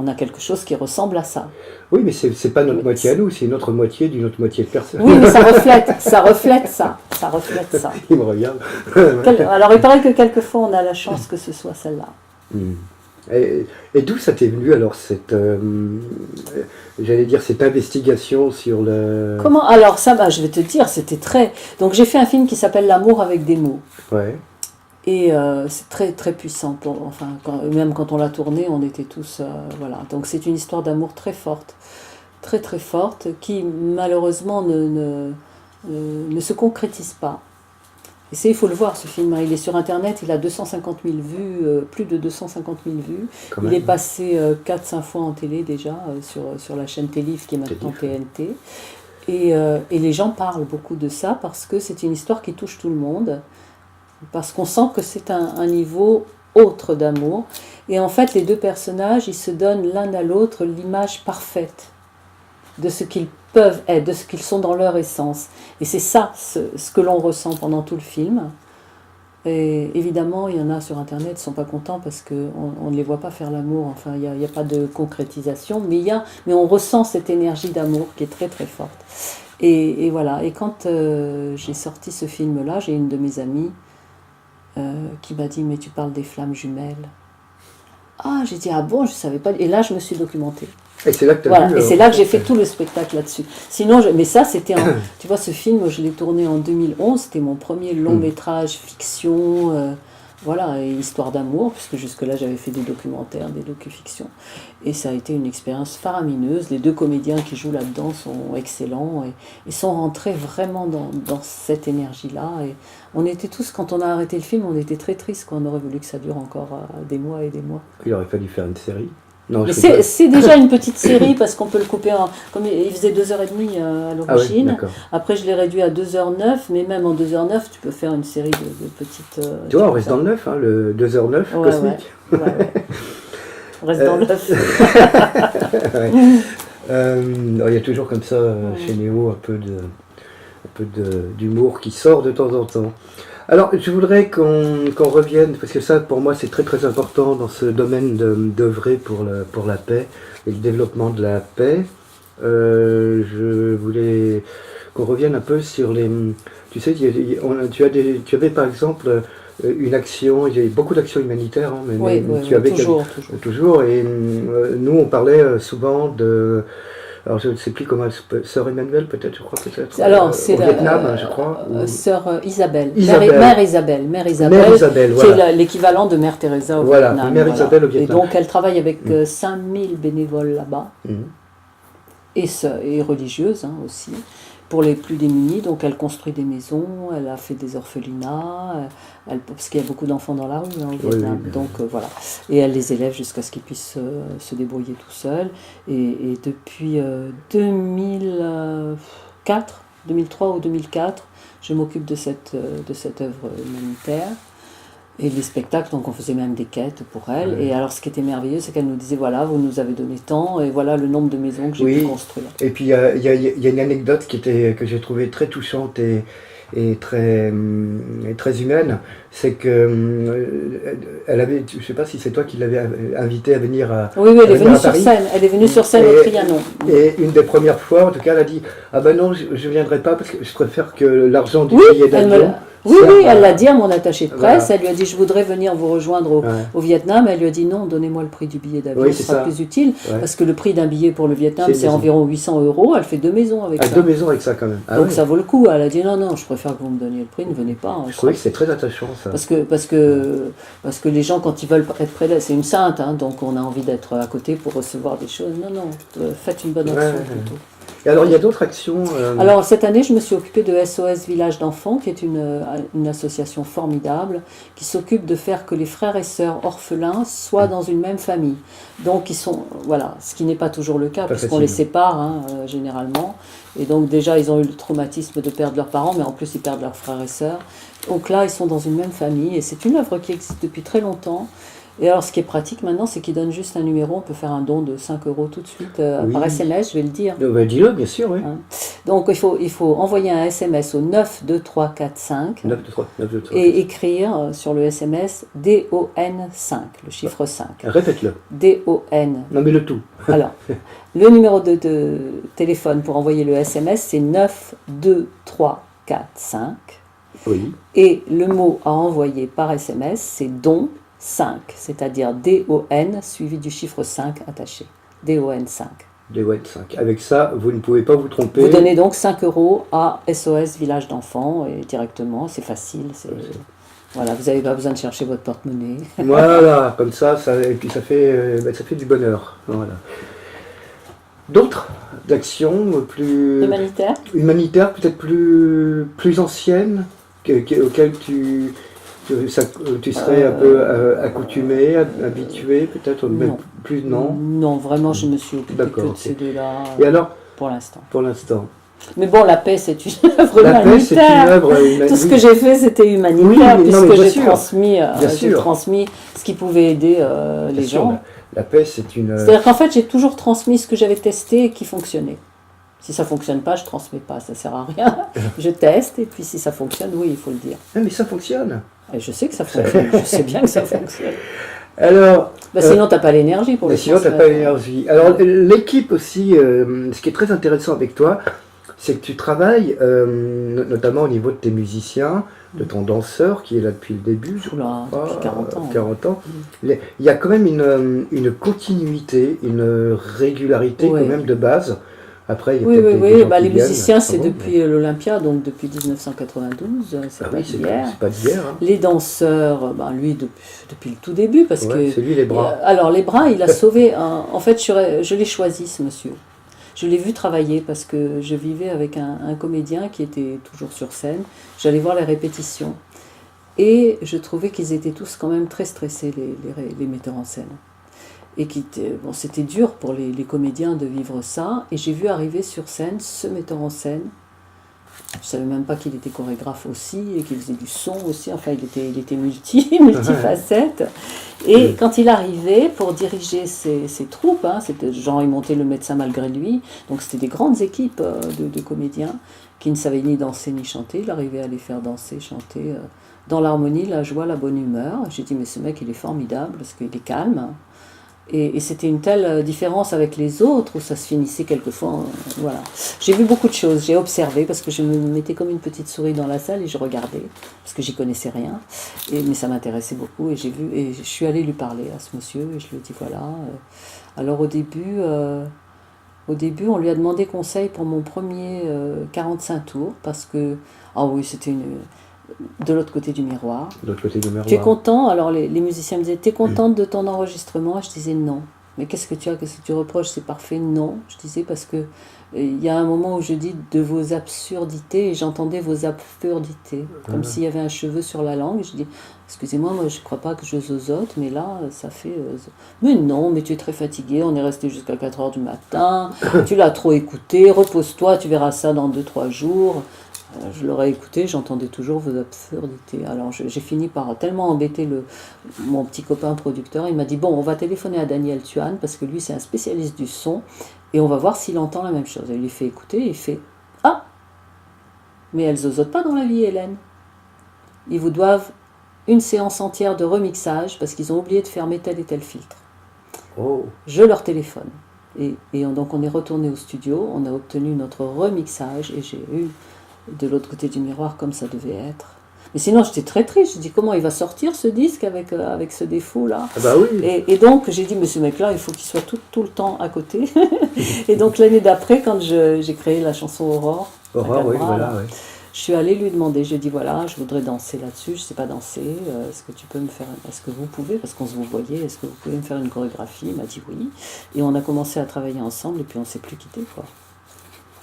on a quelque chose qui ressemble à ça. Oui, mais c'est pas notre moitié à nous, c'est une autre moitié d'une autre moitié de personne. Oui, mais ça reflète ça. Il me regarde. Alors, il paraît que quelquefois, on a la chance que ce soit celle-là. Et d'où ça t'est venu, alors, cette investigation sur le... Comment? Alors, ça, je vais te dire, c'était très... Donc, j'ai fait un film qui s'appelle L'amour avec des mots. Ouais. Et c'est très très puissant. Même quand on l'a tourné, on était tous... voilà. Donc c'est une histoire d'amour très forte, très très forte, qui malheureusement ne se concrétise pas. Et il faut le voir, ce film. Il est sur Internet, il a 250 000 vues, plus de 250 000 vues. Il est passé 4-5 fois en télé déjà, sur la chaîne Télif, qui est maintenant TNT. Et les gens parlent beaucoup de ça, parce que c'est une histoire qui touche tout le monde. Parce qu'on sent que c'est un niveau autre d'amour. Et en fait, les deux personnages, ils se donnent l'un à l'autre l'image parfaite de ce qu'ils peuvent être, de ce qu'ils sont dans leur essence. Et c'est ça, ce que l'on ressent pendant tout le film. Et évidemment, il y en a sur Internet qui ne sont pas contents parce qu'on ne les voit pas faire l'amour. Enfin, il n'y a pas de concrétisation, mais on ressent cette énergie d'amour qui est très très forte. Et voilà. Et quand j'ai sorti ce film-là, j'ai une de mes amies qui m'a dit « Mais tu parles des flammes jumelles ». Ah, j'ai dit « Ah bon, je ne savais pas ». Et là, je me suis documentée. Et c'est là que et c'est là que j'ai fait tout le spectacle là-dessus. Sinon, mais ça, c'était tu vois, ce film, je l'ai tourné en 2011. C'était mon premier long-métrage fiction, voilà, et histoire d'amour, puisque jusque-là, j'avais fait des documentaires, des docu-fictions. Et ça a été une expérience faramineuse. Les deux comédiens qui jouent là-dedans sont excellents et sont rentrés vraiment dans cette énergie-là. Et on était tous, quand on a arrêté le film, on était très tristes, qu'on aurait voulu que ça dure encore des mois et des mois. Il aurait fallu faire une série. Non, c'est déjà une petite série parce qu'on peut le couper comme il faisait 2h30 à l'origine. Ah ouais, après je l'ai réduit à 2h09, mais même en 2h09 tu peux faire une série de petites... tu vois, on reste dans le 9, hein, le 2h09 cosmique. Ouais. On reste dans le 9. Il y a toujours comme ça chez Néo un peu d'humour qui sort de temps en temps. Alors, je voudrais qu'on revienne, parce que ça, pour moi, c'est très très important dans ce domaine d'œuvrer pour la paix et le développement de la paix. Je voulais qu'on revienne un peu sur les... Tu sais, tu avais par exemple une action, il y a eu beaucoup d'actions humanitaires, hein, mais tu avais toujours. Et nous, on parlait souvent de... Alors je ne sais plus comment Sœur Emmanuelle peut-être, je crois peut-être. Alors c'est au Vietnam, je crois. Sœur Isabelle. Mère Isabelle, voilà. Qui est l'équivalent de Mère Teresa au Vietnam. Mère Isabelle au Vietnam. Et donc elle travaille avec 5000 bénévoles là-bas, et religieuses aussi, pour les plus démunis. Donc elle construit des maisons, elle a fait des orphelinats, parce qu'il y a beaucoup d'enfants dans la rue au Vietnam. Donc voilà. Et elle les élève jusqu'à ce qu'ils puissent se débrouiller tout seuls. Et depuis 2003 ou 2004, je m'occupe de cette œuvre humanitaire. Et les spectacles, donc on faisait même des quêtes pour elle. Et alors ce qui était merveilleux, c'est qu'elle nous disait, voilà, vous nous avez donné tant, et voilà le nombre de maisons que j'ai pu construire. Et puis il y a une anecdote que j'ai trouvée très touchante et très humaine, c'est que elle avait, je sais pas si c'est toi qui l'avais invitée à venir à Oui, elle est venue sur Paris. scène. Elle est venue sur scène au Trianon. Et une des premières fois, en tout cas, elle a dit, ah ben non, je viendrai pas parce que je préfère que l'argent du billet d'avion. Oui, elle l'a dit à mon attaché de presse. Voilà. Elle lui a dit, je voudrais venir vous rejoindre au Vietnam. Elle lui a dit, non, donnez-moi le prix du billet d'avion, ce sera plus utile. Ouais. Parce que le prix d'un billet pour le Vietnam, c'est environ 800 €. Elle fait 2 maisons avec ça. 2 maisons avec ça, quand même. Donc ça vaut le coup. Elle a dit, non, je préfère que vous me donniez le prix, ne venez pas. Je trouvais que c'est très attachant, ça. Parce que les gens, quand ils veulent être près d'elle, c'est une sainte, hein, donc on a envie d'être à côté pour recevoir des choses. Non, faites une bonne action plutôt. Et alors, il y a d'autres actions Alors, cette année, je me suis occupée de SOS Village d'Enfants, qui est une association formidable, qui s'occupe de faire que les frères et sœurs orphelins soient dans une même famille. Donc, ils sont, voilà, ce qui n'est pas toujours le cas, puisqu'on les sépare, généralement. Et donc, déjà, ils ont eu le traumatisme de perdre leurs parents, mais en plus, ils perdent leurs frères et sœurs. Donc là, ils sont dans une même famille, et c'est une œuvre qui existe depuis très longtemps. Et alors, ce qui est pratique maintenant, c'est qu'ils donnent juste un numéro. On peut faire un don de 5 € tout de suite par SMS, je vais le dire. Dis-le, bien sûr, oui. Donc, il faut envoyer un SMS au 92345 923. Et écrire sur le SMS DON5, le chiffre 5. Répète-le. DON. Non, mais le tout. Alors, le numéro de téléphone pour envoyer le SMS, c'est 92345. Oui. Et le mot à envoyer par SMS, c'est don 5, c'est-à-dire DON suivi du chiffre 5 attaché. DON5. DON5. Avec ça, vous ne pouvez pas vous tromper. Vous donnez donc 5 € à SOS Village d'Enfants et directement, c'est facile. Voilà, vous n'avez pas besoin de chercher votre porte-monnaie. Voilà, comme ça, et puis ça fait du bonheur. Voilà. D'autres actions plus humanitaires, peut-être plus anciennes, auxquelles tu serais un peu accoutumé, habitué, peut-être même plus, non? Non, vraiment, je me suis occupée que de ces deux-là. Et alors, pour l'instant. Mais bon, la paix, c'est une œuvre humanitaire. Tout ce que j'ai fait, c'était humanitaire, puisque j'ai transmis ce qui pouvait aider les gens. La paix, c'est une... C'est-à-dire qu'en fait, j'ai toujours transmis ce que j'avais testé et qui fonctionnait. Si ça ne fonctionne pas, je ne transmets pas, ça ne sert à rien. Je teste, et puis si ça fonctionne, oui, il faut le dire. Mais ça fonctionne. Et je sais que ça fonctionne, je sais bien que ça fonctionne. Alors, sinon, tu n'as pas l'énergie pour le faire. Sinon, tu n'as pas l'énergie. Alors, l'équipe aussi, ce qui est très intéressant avec toi, c'est que tu travailles, notamment au niveau de tes musiciens, de ton danseur qui est là depuis le début. Depuis 40 ans. 40 ans. Il y a quand même une continuité, une régularité quand même de base. Après, il y a oui. Les musiciens, c'est depuis l'Olympia, donc depuis 1992, c'est pas d'hier. C'est pas d'hier. Hein. Les danseurs, lui, depuis le tout début, parce que... C'est lui, les bras. Alors, les bras, il a sauvé... En fait, je l'ai choisi, ce monsieur. Je l'ai vu travailler parce que je vivais avec un comédien qui était toujours sur scène. J'allais voir les répétitions. Et je trouvais qu'ils étaient tous quand même très stressés, les metteurs en scène. Et c'était dur pour les comédiens de vivre ça. Et j'ai vu arriver sur scène ce metteur en scène. Je ne savais même pas qu'il était chorégraphe aussi et qu'il faisait du son aussi. Enfin, il était multifacette. Et quand il arrivait pour diriger ses troupes, c'était genre il montait le médecin malgré lui. Donc c'était des grandes équipes de comédiens qui ne savaient ni danser ni chanter. Il arrivait à les faire danser, chanter dans l'harmonie, la joie, la bonne humeur. J'ai dit mais ce mec il est formidable parce qu'il est calme. Et c'était une telle différence avec les autres où ça se finissait quelquefois. Voilà. J'ai vu beaucoup de choses, j'ai observé parce que je me mettais comme une petite souris dans la salle et je regardais parce que j'y connaissais rien. Mais ça m'intéressait beaucoup et j'ai vu et je suis allée lui parler à ce monsieur et je lui ai dit voilà. Alors au début, on lui a demandé conseil pour mon premier 45 tours parce que c'était de l'autre côté du miroir. Tu es content? Alors les musiciens me disaient, t'es contente de ton enregistrement? Je disais non. Mais qu'est-ce que tu reproches? C'est parfait? Non. Je disais parce que il y a un moment où je dis de vos absurdités et j'entendais vos absurdités. Comme s'il y avait un cheveu sur la langue. Je dis, excusez-moi, moi je crois pas que je zozote, mais là ça fait... Mais non, mais tu es très fatigué, on est resté jusqu'à 4h du matin, tu l'as trop écouté, repose-toi, tu verras ça dans 2-3 jours. Je l'aurais écouté, j'entendais toujours vos absurdités. Alors j'ai fini par tellement embêter mon petit copain producteur. Il m'a dit bon, on va téléphoner à Daniel Tuan parce que lui c'est un spécialiste du son et on va voir s'il entend la même chose. Et il lui fait écouter, il fait ah, mais elle zozote pas dans la vie, Hélène. Ils vous doivent une séance entière de remixage parce qu'ils ont oublié de fermer tel et tel filtre. Oh. Je leur téléphone. Donc on est retourné au studio, on a obtenu notre remixage et j'ai eu de l'autre côté du miroir comme ça devait être. Mais sinon j'étais très triste, je dis comment il va sortir ce disque avec ce défaut là. Ah bah oui. Et donc j'ai dit mais ce mec là il faut qu'il soit tout le temps à côté. Et donc l'année d'après quand j'ai créé la chanson Aurore, Oui, voilà, oui. je suis allée lui demander, j'ai dit voilà je voudrais danser là-dessus, je sais pas danser, est-ce que vous pouvez, parce qu'on se vous voyait, est-ce que vous pouvez me faire une chorégraphie? Il m'a dit oui. Et on a commencé à travailler ensemble et puis on s'est plus quitté quoi.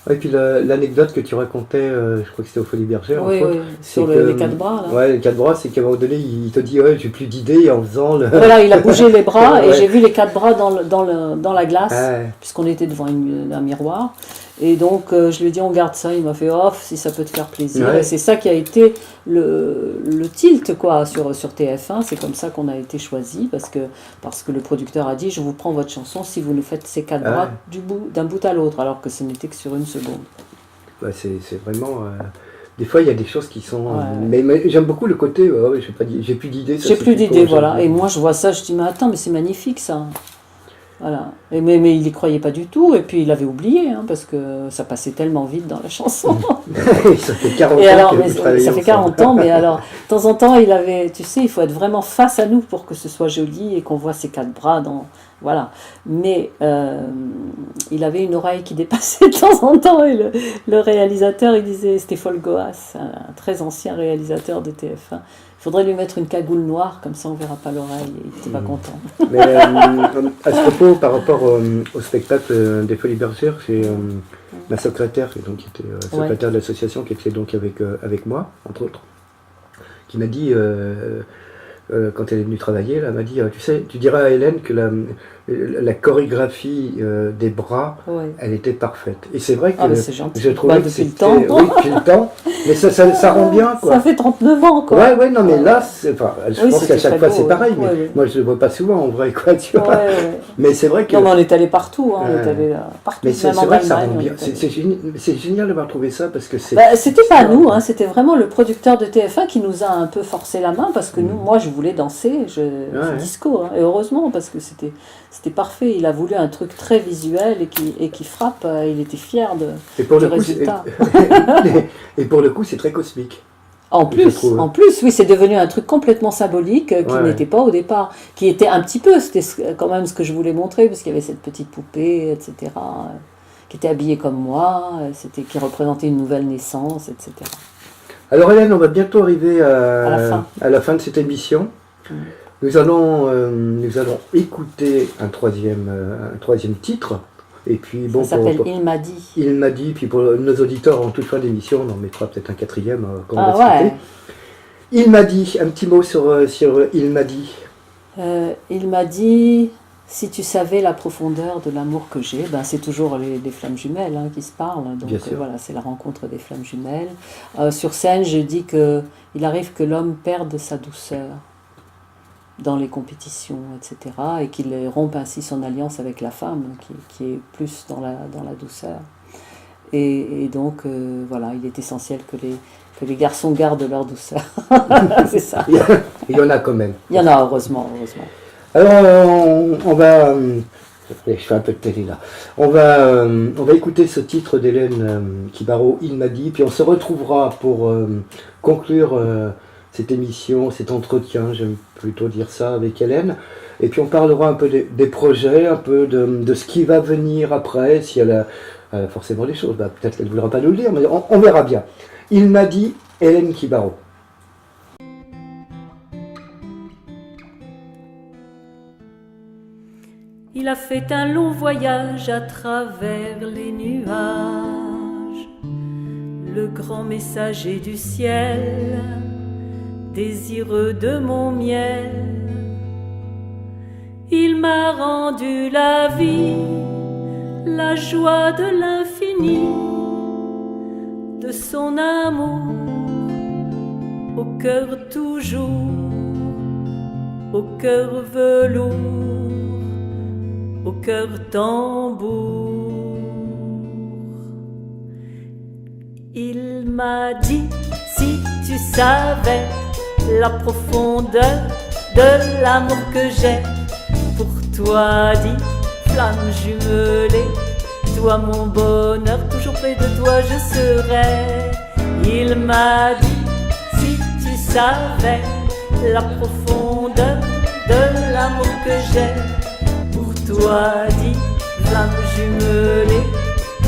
Et puis l'anecdote que tu racontais, je crois que c'était au Folies Bergère, oui, sur les 4 bras. Là. Ouais, les 4 bras, c'est qu'à un moment donné, il te dit ouais, j'ai plus d'idées en faisant le. Voilà, il a bougé les bras ouais. Et j'ai vu les 4 bras dans la glace, puisqu'on était devant un miroir. Et donc je lui ai dit on garde ça, il m'a fait off si ça peut te faire plaisir. Ouais. Et c'est ça qui a été le tilt quoi sur TF1, c'est comme ça qu'on a été choisi parce que le producteur a dit je vous prends votre chanson si vous nous faites ces 4 bras d'un bout à l'autre, alors que ce n'était que sur une seconde. Ouais, c'est vraiment. Des fois, il y a des choses qui sont. Ouais. Mais j'aime beaucoup le côté. J'ai plus d'idées. J'ai plus d'idées, voilà. Et moi, je vois ça, je dis mais attends, mais c'est magnifique ça. Voilà. Mais il n'y croyait pas du tout, et puis il avait oublié, parce que ça passait tellement vite dans la chanson. Ça fait 40 ans. Ça fait 40 ans, mais alors, de temps en temps, il faut être vraiment face à nous pour que ce soit joli et qu'on voit ses 4 bras dans. Voilà. Mais il avait une oreille qui dépassait de temps en temps, et le réalisateur, il disait, c'était Folgoas, un très ancien réalisateur de TF1. Il faudrait lui mettre une cagoule noire, comme ça on ne verra pas l'oreille, et il n'était pas content. Mais à ce propos, par rapport au spectacle des Folies Bergères, c'est ma secrétaire, qui était secrétaire de l'association, qui était donc avec moi, entre autres, qui m'a dit, quand elle est venue travailler, elle m'a dit, tu sais, tu diras à Hélène que la chorégraphie des bras, elle était parfaite. Et c'est vrai que je trouvais que depuis le temps. Oui, depuis le temps. Mais ça rend bien, quoi. Ça fait 39 ans, quoi. Ouais, non, mais là, je pense qu'à chaque fois c'est pareil, mais moi je le vois pas souvent en vrai, quoi, tu vois. Mais c'est vrai que. Non, mais on est allé partout, on est allé partout. Mais c'est vrai que ça rend bien. C'est génial d'avoir trouvé ça parce que c'est. C'était pas nous, c'était vraiment le producteur de TF1 qui nous a un peu forcé la main parce que moi je voulais danser, disco, et heureusement parce que c'était parfait. Il a voulu un truc très visuel et qui frappe. Il était fier du résultat. Et pour le coup, c'est très cosmique. En plus, oui, c'est devenu un truc complètement symbolique qui n'était pas au départ, qui était un petit peu, c'était quand même ce que je voulais montrer, parce qu'il y avait cette petite poupée, etc., qui était habillée comme moi, qui représentait une nouvelle naissance, etc. Alors Hélène, on va bientôt arriver à la fin de cette émission. Nous allons écouter un troisième titre. Et puis, bon, ça s'appelle Il m'a dit. Il m'a dit, puis pour nos auditeurs en toute fin d'émission, on en mettra peut-être un 4e quand on va discuter. Il m'a dit, un petit mot sur Il m'a dit. Il m'a dit, si tu savais la profondeur de l'amour que j'ai, c'est toujours les flammes jumelles qui se parlent. Donc voilà, c'est la rencontre des flammes jumelles. Sur scène, je dis qu'il arrive que l'homme perde sa douceur dans les compétitions, etc., et qu'il rompe ainsi son alliance avec la femme, qui est plus dans la douceur. Et donc, voilà, il est essentiel que les garçons gardent leur douceur. C'est ça. Il y en a quand même. Il y en a, heureusement. Alors, on va... je fais un peu de télé là. On va écouter ce titre d'Hélène Kibaro, Il m'a dit, puis on se retrouvera pour conclure... cette émission, cet entretien, j'aime plutôt dire ça, avec Hélène. Et puis on parlera un peu des projets, un peu de ce qui va venir après, si elle a forcément des choses. Peut-être qu'elle ne voudra pas nous le dire, mais on verra bien. Il m'a dit, Hélène Kibaro. Il a fait un long voyage à travers les nuages, le grand messager du ciel, désireux de mon miel. Il m'a rendu la vie, la joie de l'infini, de son amour, au cœur toujours, au cœur velours, au cœur tambour. Il m'a dit, si tu savais la profondeur de l'amour que j'ai pour toi, dit flamme jumelée, toi mon bonheur, toujours près de toi je serai. Il m'a dit, si tu savais la profondeur de l'amour que j'ai pour toi, dit flamme jumelée,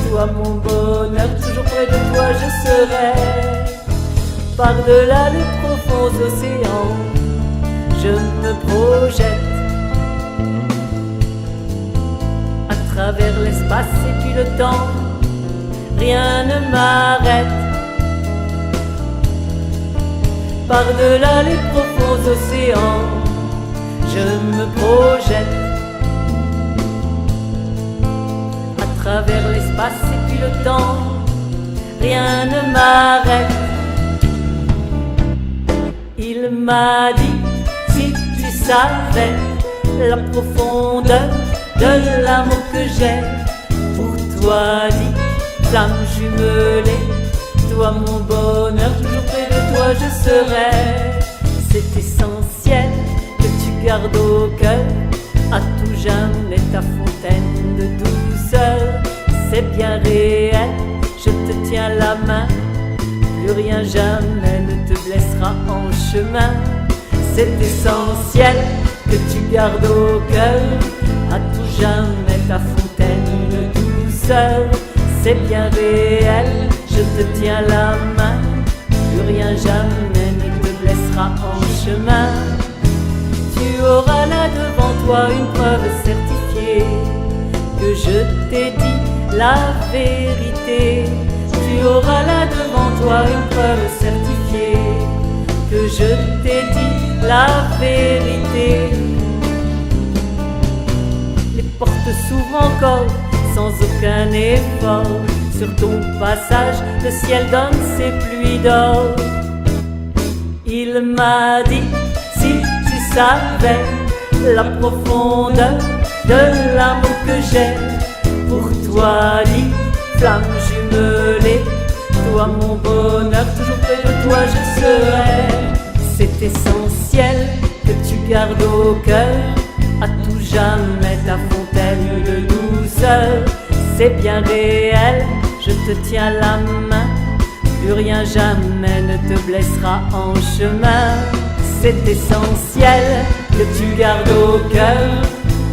toi mon bonheur, toujours près de toi je serai. Par-delà les profonds océans, je me projette à travers l'espace et puis le temps, rien ne m'arrête. Par-delà les profonds océans, je me projette à travers l'espace et puis le temps, rien ne m'arrête. Il m'a dit, si tu savais la profondeur de l'amour que j'ai pour toi, dit flamme jumelée, toi mon bonheur, toujours près de toi je serai. C'est essentiel que tu gardes au cœur à tout jamais ta fontaine de douceur. C'est bien réel, je te tiens la main, plus rien jamais ne te blessera en chemin. C'est essentiel que tu gardes au cœur à tout jamais ta fontaine de douceur. C'est bien réel, je te tiens la main, plus rien jamais ne te blessera en chemin. Tu auras là devant toi une preuve certifiée que je t'ai dit la vérité. Tu auras là devant toi une preuve certifiée que je t'ai dit la vérité. Les portes s'ouvrent encore sans aucun effort. Sur ton passage, le ciel donne ses pluies d'or. Il m'a dit, si tu savais la profondeur de l'amour que j'ai pour toi, dit flamme jumelée, toi mon bonheur, toujours près de toi je serai. C'est essentiel que tu gardes au cœur à tout jamais ta fontaine de douceur. C'est bien réel, je te tiens la main, plus rien jamais ne te blessera en chemin. C'est essentiel que tu gardes au cœur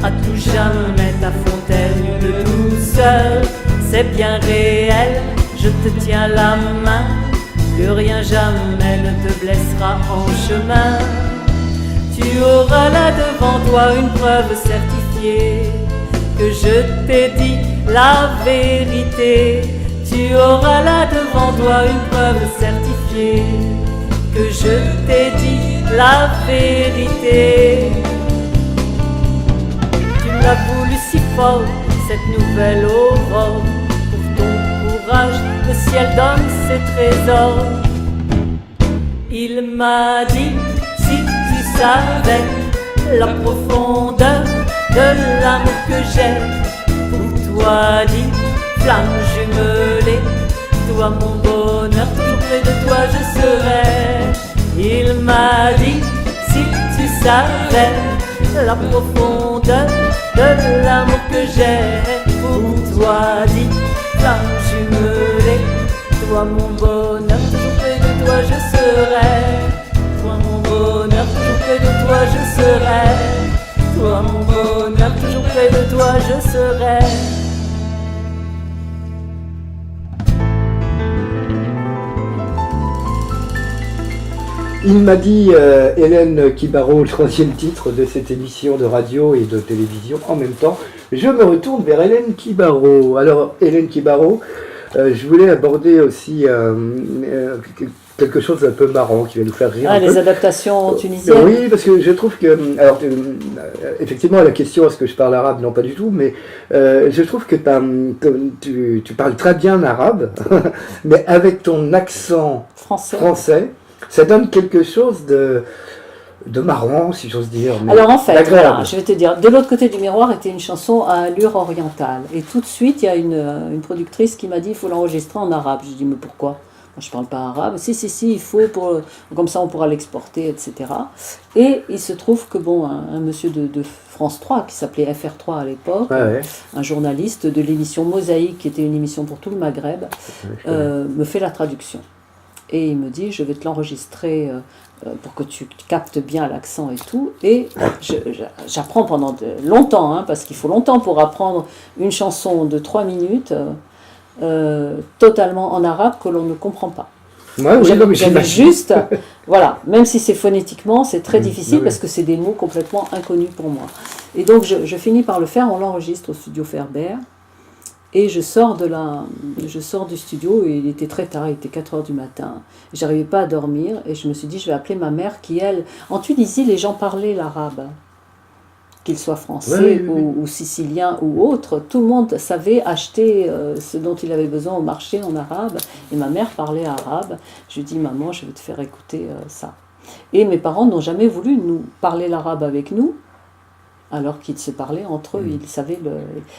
à tout jamais ta fontaine de douceur. C'est bien réel, je te tiens la main, plus rien jamais ne te blessera en chemin. Tu auras là devant toi une preuve certifiée que je t'ai dit la vérité. Tu auras là devant toi une preuve certifiée que je t'ai dit la vérité. Tu l'as voulu si fort, cette nouvelle aurore. Pour ton courage, le ciel donne ses trésors. Il m'a dit, si tu savais la profondeur de l'amour que j'ai pour toi, dit flamme jumelée, toi mon bonheur, toujours près de toi je serai. Il m'a dit, si tu savais la profondeur de l'amour que j'ai pour toi, dit flamme jumelée, toi mon bonheur, toujours près de toi je serai. Toi mon bonheur, toujours près de toi je serai. Toi mon bonheur, toujours près de toi je serai. Il m'a dit, Hélène Kibaro, le troisième titre de cette émission de radio et de télévision en même temps. Je me retourne vers Hélène Kibaro. Alors, Hélène Kibaro, Je voulais aborder aussi quelque chose d'un peu marrant qui va nous faire rire. Ah, un les peu. adaptations tunisiennes. Oui, parce que je trouve que, alors, effectivement, la question est-ce que je parle arabe? Non, pas du tout, mais je trouve que tu parles très bien arabe, mais avec ton accent français, ça donne quelque chose de marrant, si j'ose dire. Mais Alors en fait, d'agréable. voilà, je vais te dire, de l'autre côté du miroir était une chanson à allure orientale. Et tout de suite, il y a une productrice qui m'a dit, il faut l'enregistrer en arabe. Je dis, mais pourquoi? Moi, je ne parle pas arabe. Si, il faut, comme ça on pourra l'exporter, etc. Et il se trouve que, bon, un monsieur de France 3, qui s'appelait FR3 à l'époque, Ouais. un journaliste de l'émission Mosaïque, qui était une émission pour tout le Maghreb, me fait la traduction. Et il me dit, je vais te l'enregistrer pour que tu captes bien l'accent et tout. Et j'apprends pendant longtemps, hein, parce qu'il faut longtemps pour apprendre une chanson de 3 minutes, totalement en arabe, que l'on ne comprend pas. Ouais, oui, non, mais J'avais j'imagine. juste, voilà, même si c'est phonétiquement, c'est très difficile oui. parce que c'est des mots complètement inconnus pour moi. Et donc je finis par le faire, on l'enregistre au studio Ferber. Et je sors du studio, et il était très tard, il était 4h du matin. J'arrivais pas à dormir, et je me suis dit, je vais appeler ma mère qui, elle... En Tunisie, les gens parlaient l'arabe, qu'ils soient français ou siciliens ou autres. Tout le monde savait acheter ce dont il avait besoin au marché en arabe. Et ma mère parlait arabe. Je lui ai dit, maman, je vais te faire écouter ça. Et mes parents n'ont jamais voulu nous parler l'arabe avec nous, alors qu'ils se parlaient entre eux. Ils savaient,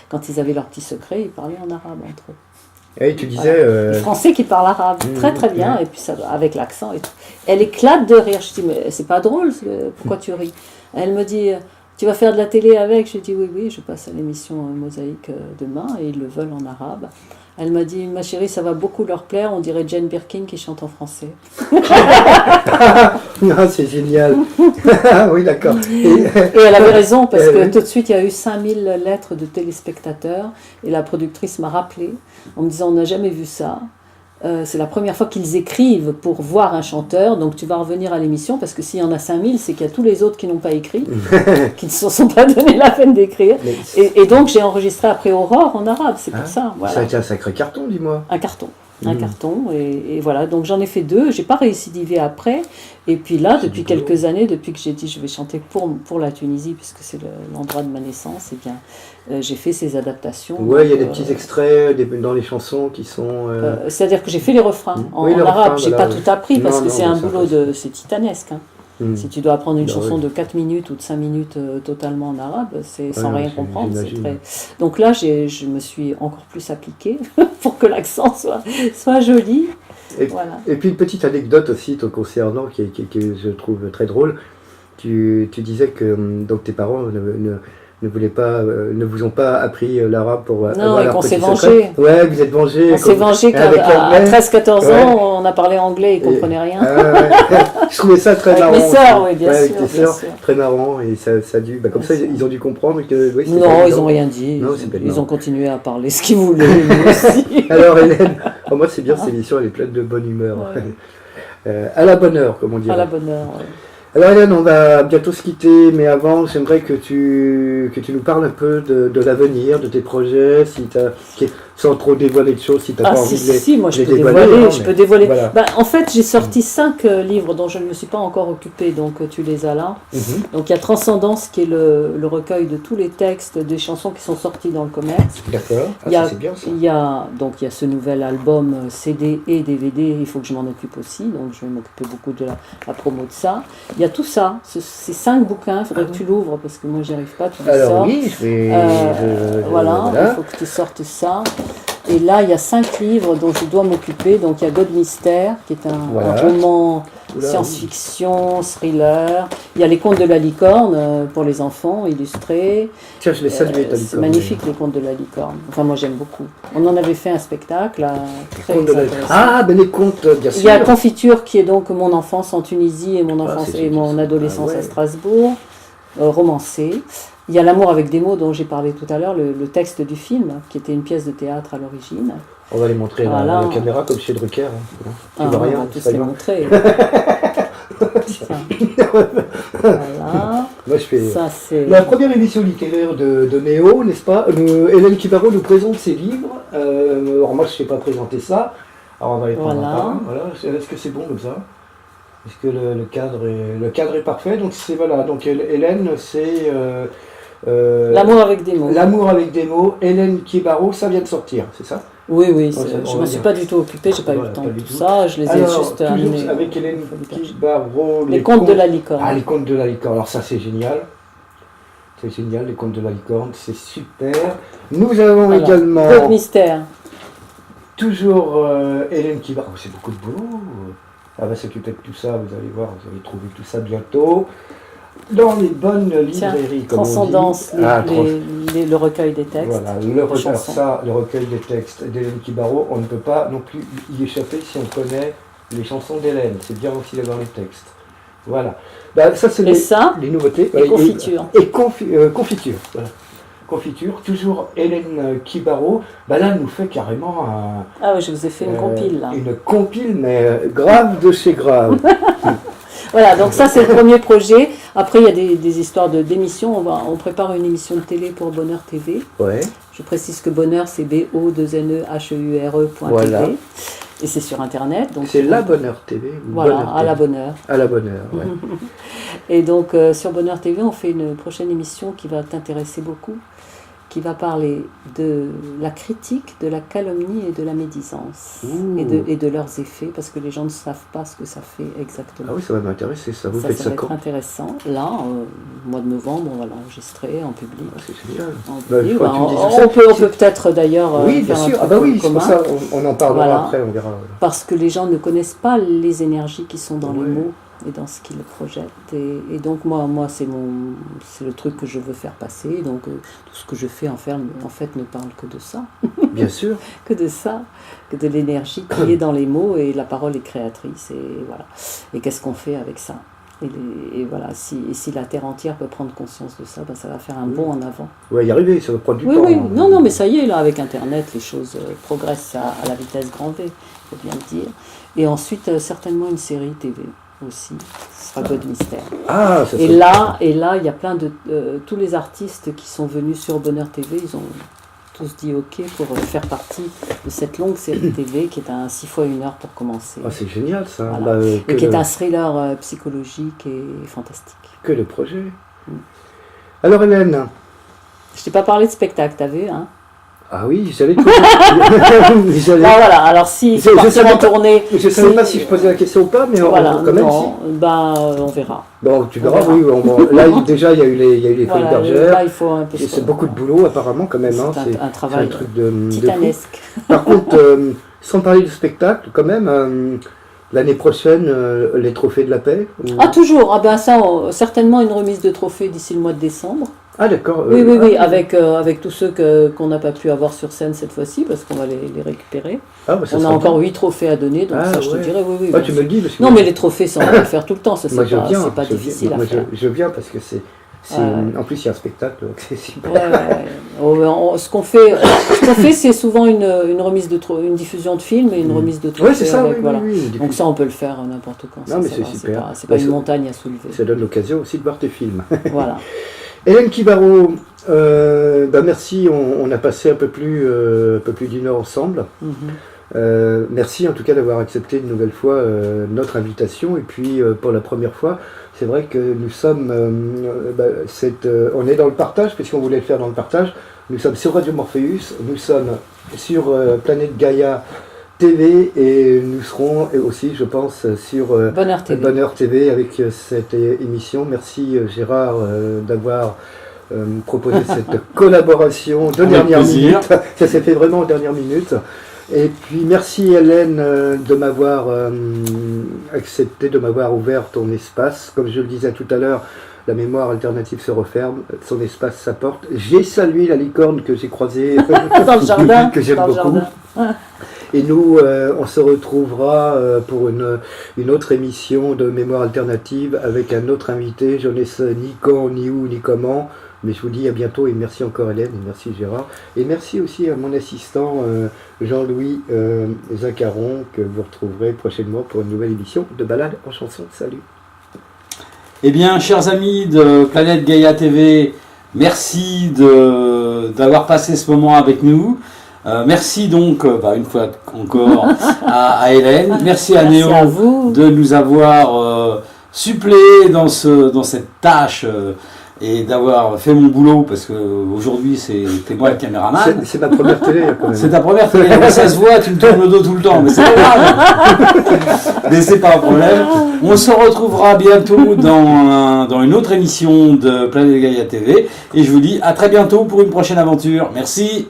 quand ils avaient leur petit secret, ils parlaient en arabe entre eux. Et tu disais... Voilà. Les Français qui parlent arabe, très très bien, et puis ça, avec l'accent et tout. Elle éclate de rire. Je dis, mais c'est pas drôle, pourquoi tu ris? Elle me dit, tu vas faire de la télé avec? Je dis, oui, je passe à l'émission Mosaïque demain, et ils le veulent en arabe. Elle m'a dit, ma chérie, ça va beaucoup leur plaire, on dirait Jane Birkin qui chante en français. Ah, c'est génial. Oui, d'accord. Et elle avait raison, parce que tout de suite, il y a eu 5000 lettres de téléspectateurs, et la productrice m'a rappelé en me disant, on n'a jamais vu ça. C'est la première fois qu'ils écrivent pour voir un chanteur, donc tu vas revenir à l'émission, parce que s'il y en a 5000, c'est qu'il y a tous les autres qui n'ont pas écrit, qui ne se sont pas donné la peine d'écrire. Et donc j'ai enregistré après Aurore en arabe, c'est pour ça. Voilà. Ça a été un sacré carton, dis-moi. Un carton. Et voilà, donc j'en ai fait 2, j'ai pas récidivé après, et puis là, depuis quelques années, depuis que j'ai dit je vais chanter pour la Tunisie, puisque c'est l'endroit de ma naissance, et bien j'ai fait ces adaptations. Ouais, il y a des petits extraits dans les chansons qui sont... c'est-à-dire que j'ai fait les refrains en arabe, j'ai pas tout appris, parce que c'est un boulot c'est titanesque. Hein. Si tu dois apprendre une chanson de 4 minutes ou de 5 minutes totalement en arabe, c'est sans rien comprendre. Donc là, je me suis encore plus appliquée pour que l'accent soit joli. Voilà. Et puis une petite anecdote aussi te concernant qui je trouve très drôle. Tu disais que donc tes parents ne vous ont pas appris l'arabe pour non, et qu'on s'est vengé. Ouais, vous êtes vengé. On s'est vengé qu'à 13-14 ans, on a parlé anglais, ils ne comprenaient rien. Je trouvais ça très marrant. Avec mes sœurs, oui, bien sûr. Avec tes sœurs, très marrant. Et ça a dû, comme ça, ils ont dû comprendre que... Oui, non, ils n'ont rien dit. Non, ils ont continué à parler ce qu'ils voulaient, nous aussi. Alors Hélène, moi c'est bien cette émission, elle est pleine de bonne humeur. À la bonne heure, comme on dit. À la bonne heure, oui. Alors Hélène, on va bientôt se quitter, mais avant, j'aimerais que tu nous parles un peu de l'avenir, de tes projets, sans trop dévoiler de choses, si tu n'as pas envie de les si, moi je peux dévoiler. Voilà. En fait, j'ai sorti 5 livres dont je ne me suis pas encore occupée, donc tu les as là. Donc il y a Transcendance, qui est le recueil de tous les textes des chansons qui sont sorties dans le commerce. D'accord, c'est bien ça. Il y a ce nouvel album CD et DVD, il faut que je m'en occupe aussi, donc je vais m'occuper beaucoup de la promo de ça. Il y a tout ça, ces 5 bouquins, il faudrait que tu l'ouvres parce que moi j'y arrive pas, tu les sors. Alors oui, voilà, il faut que tu sortes ça. Et là, il y a 5 livres dont je dois m'occuper. Donc, il y a God Mystère, qui est un roman science-fiction, thriller. Il y a Les Contes de la Licorne, pour les enfants, illustrés. Tiens, je l'ai salué, ta licorne. C'est magnifique, Les Contes de la Licorne. Enfin, moi, j'aime beaucoup. On en avait fait un spectacle, très intéressant. Ah, ben les contes, bien sûr. Il y a Confiture, qui est donc mon enfance en Tunisie et mon adolescence à Strasbourg, romancé. Il y a L'amour avec des mots dont j'ai parlé tout à l'heure, le texte du film, qui était une pièce de théâtre à l'origine. On va les montrer à la caméra comme chez Drucker. On va tous les montrer. Voilà. Moi, je fais la première émission littéraire de Néo, n'est-ce pas? Hélène Kivaro nous présente ses livres. alors moi je ne sais pas présenter ça. Alors on va les prendre Voilà. par un. Voilà. Est-ce que c'est bon comme ça? Est-ce que le cadre est parfait? Donc c'est voilà. Donc Hélène, c'est L'amour avec des mots. L'amour avec des mots. Hélène Kibaro, ça vient de sortir, c'est ça? Oui, oui, ça, je on ne va me suis dire. pas du tout occupée, j'ai pas eu Voilà, le temps pas de du tout tout. ça, je les ai Alors, juste toujours amenés. avec Hélène Kibaro, Les contes de la licorne. Ah, les contes de la licorne. Alors ça c'est génial. C'est génial, les contes de la licorne, c'est super. Nous avons Alors, également D'autres mystères. toujours Hélène Kibaro. C'est beaucoup de boulot. Elle va s'occuper de tout ça, vous allez voir, vous allez trouver tout ça bientôt. Dans les bonnes librairies, comme Transcendance, on dit. le recueil des textes. Voilà, le recueil des textes d'Hélène Kibaro, on ne peut pas non plus y échapper si on connaît les chansons d'Hélène. C'est bien aussi d'avoir les textes. Voilà. Ben, ça, c'est les nouveautés. Et confiture. Confiture. Voilà. Confiture, toujours Hélène Kibaro. Ben là, elle nous fait carrément Ah oui, je vous ai fait une compile là. une compile, mais grave de chez grave. Voilà, donc ça c'est le premier projet. Après, il y a des histoires d'émissions. On prépare une émission de télé pour Bonheur TV. Ouais. Je précise que Bonheur, c'est BO2NEHEURE.tv. Voilà. Et c'est sur Internet. Donc C'est La Bonheur TV. Ou voilà, Bonheur à la TV. bonne heure. À la bonne heure, ouais. Et donc, sur Bonheur TV, on fait une prochaine émission qui va t'intéresser beaucoup, qui va parler de la critique, de la calomnie et de la médisance, Ouh. et de leurs effets, parce que les gens ne savent pas ce que ça fait exactement. Ah oui, ça va m'intéresser, ça. Vous Ça faites va ça être quand? intéressant. Là, au mois de novembre, on va l'enregistrer en public. Ah, c'est génial. En Bah, public. je crois que tu me disais ça. On peut peut-être d'ailleurs Oui, bien faire un sûr. Ah truc bah oui, c'est commun, pour ça, on en parlera Voilà. après, on verra. parce que les gens ne connaissent pas les énergies qui sont dans Ouais. les mots et dans ce qu'ils projettent. Et donc moi c'est le truc que je veux faire passer. Donc tout ce que je fais en fait ne parle que de ça, Bien sûr. que de ça, que de l'énergie qui est dans les mots, et la parole est créatrice. Et voilà. Et qu'est-ce qu'on fait avec ça? Et voilà, si la terre entière peut prendre conscience de ça, ben ça va faire un bond en avant. Ouais, y arriver, ça va prendre du Oui, temps. oui, hein. non, mais ça y est, là, avec Internet, les choses progressent à la vitesse grand V, il faut bien le dire. Et ensuite, certainement une série TV aussi, ce sera God Mystère. Ah, ça Et serait- là, il y a plein de... tous les artistes qui sont venus sur Bonheur TV, ils ont tous dit OK pour faire partie de cette longue série TV qui est un 6 fois 1 heure pour commencer. Ah, c'est génial ça. Voilà. Bah, Et que, qui est le, un thriller psychologique et fantastique. que le projet. Alors Hélène, Je t'ai pas parlé de spectacle, t'as vu, hein? ah oui, j'allais te j'allais- Ah, voilà, alors si Je partir savais en pas- tournée... Je ne savais pas si je posais la question ou pas, mais Voilà, quand même non, on verra. si. Bon, tu verras, On verra. oui. Là, déjà, il y a eu les Folies Voilà, Bergères. là, il faut un peu... Et c'est beaucoup de boulot apparemment quand même. Hein. C'est un travail truc de fou. titanesque. Par contre, sans parler du spectacle, quand même, l'année prochaine, les trophées de la paix. ou- Ah, toujours. Ah ben ça, certainement une remise de trophée d'ici le mois de décembre. Ah, d'accord. Oui, avec tous ceux qu'on n'a pas pu avoir sur scène cette fois-ci, parce qu'on va les récupérer. Ah, bah, ça On a sera encore bien. 8 trophées à donner, donc Ah, ça, je te ouais. dirais, oui. Ah, bien tu me sûr. le dis parce que Non, mais les trophées, ça, on va le faire tout le temps, ça, moi, je viens. c'est pas je difficile viens. à Moi, faire. je viens parce que c'est. Ouais. En plus, il y a un spectacle, donc c'est super. Ouais. Ce qu'on fait, c'est souvent une remise une diffusion de film et une remise de trophée. Ouais, c'est ça, avec, oui, voilà. oui, oui. Donc ça, on peut le faire n'importe quand. Non, mais ça c'est va, super. C'est pas Bah, une ça- montagne à soulever. Ça donne l'occasion aussi de voir tes films. Voilà. Hélène Kibaro, merci, on a passé un peu plus d'une heure ensemble. Mhm. Merci en tout cas d'avoir accepté une nouvelle fois notre invitation. Et puis pour la première fois, c'est vrai que nous sommes, on est dans le partage, puisqu'on voulait le faire dans le partage. Nous sommes sur Radio Morpheus, nous sommes sur Planète Gaïa TV et nous serons aussi, je pense, sur Bonheur TV. Bonheur TV avec cette émission. Merci Gérard d'avoir proposé cette collaboration de Avec dernière plaisir. minute. Ça s'est fait vraiment en dernière minute. Et puis merci Hélène de m'avoir accepté, de m'avoir ouvert ton espace. Comme je le disais tout à l'heure, la mémoire alternative se referme, son espace s'apporte. J'ai salué la licorne que j'ai croisée Dans le jardin. que j'aime dans le beaucoup. jardin. Et nous, on se retrouvera pour une autre émission de Mémoire Alternative avec un autre invité. Je ne sais ni quand, ni où, ni comment. Mais je vous dis à bientôt et merci encore Hélène et merci Gérard. Et merci aussi à mon assistant Jean-Louis Zaccaron que vous retrouverez prochainement pour une nouvelle émission de Balade en chanson. Salut. Eh bien, chers amis de Planète Gaïa TV, merci d'avoir passé ce moment avec nous. Merci donc, une fois encore, à Hélène. Merci à Néo à vous. de nous avoir suppléé dans cette tâche et d'avoir fait mon boulot, parce qu'aujourd'hui c'était moi le caméraman. C'est ma première télé quand même. C'est ta première télé, ça se voit, tu me tournes le dos tout le temps, mais c'est pas grave. Mais c'est pas un problème. On se retrouvera bientôt dans une autre émission de Planète Gaïa TV, et je vous dis à très bientôt pour une prochaine aventure. Merci.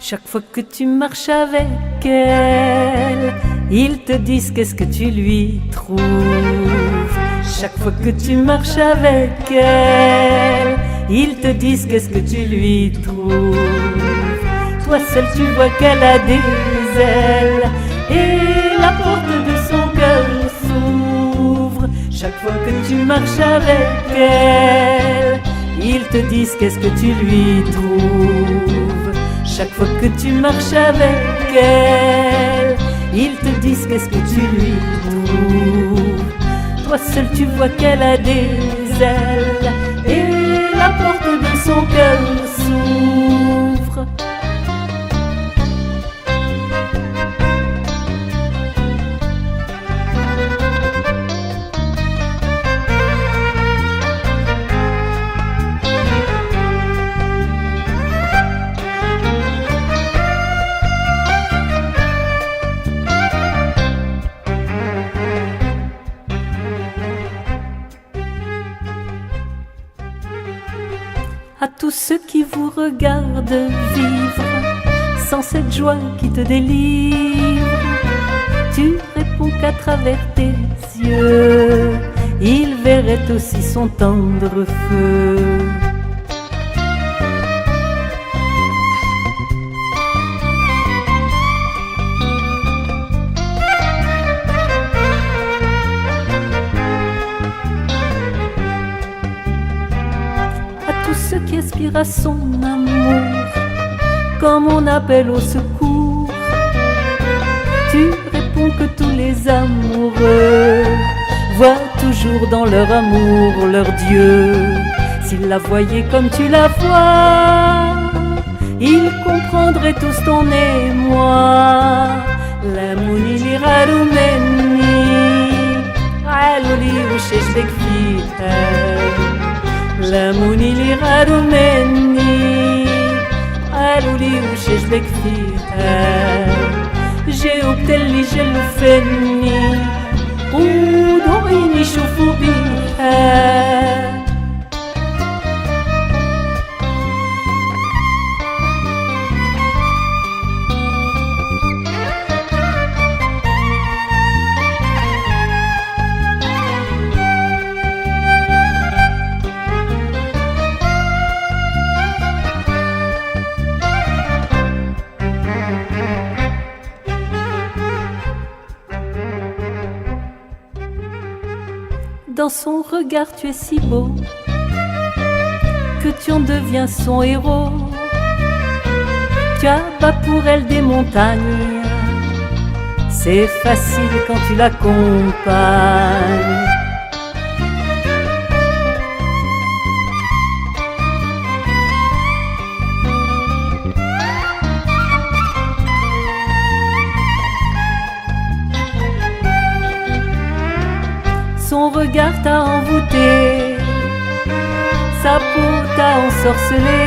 Chaque fois que tu marches avec elle, ils te disent qu'est-ce que tu lui trouves. Chaque fois que tu marches avec elle, ils te disent qu'est-ce que tu lui trouves. Toi seul tu vois qu'elle a des ailes et la porte de son cœur s'ouvre. Chaque fois que tu marches avec elle, ils te disent qu'est-ce que tu lui trouves. Chaque fois que tu marches avec elle, ils te disent qu'est-ce que tu lui trouves. Toi seul tu vois qu'elle a des ailes et la porte de son cœur s'ouvre. À tous ceux qui vous regardent vivre sans cette joie qui te délivre, tu réponds qu'à travers tes yeux, il verrait aussi son tendre feu. Ceux qui aspirent à son amour, comme on appelle au secours, tu réponds que tous les amoureux voient toujours dans leur amour leur Dieu. S'ils la voyaient comme tu la vois, ils comprendraient tous ton émoi. La mouni lirarumeni, aluli usheshbek fiha. La mouni li rarumeni, aluli usheshbek fiha. J'ai obtel li jelufeni, udoini shufu biha. Dans son regard tu es si beau que tu en deviens son héros. Tu abats pour elle des montagnes, c'est facile quand tu l'accompagnes. Son regard t'a envoûté, sa peau t'a ensorcelé,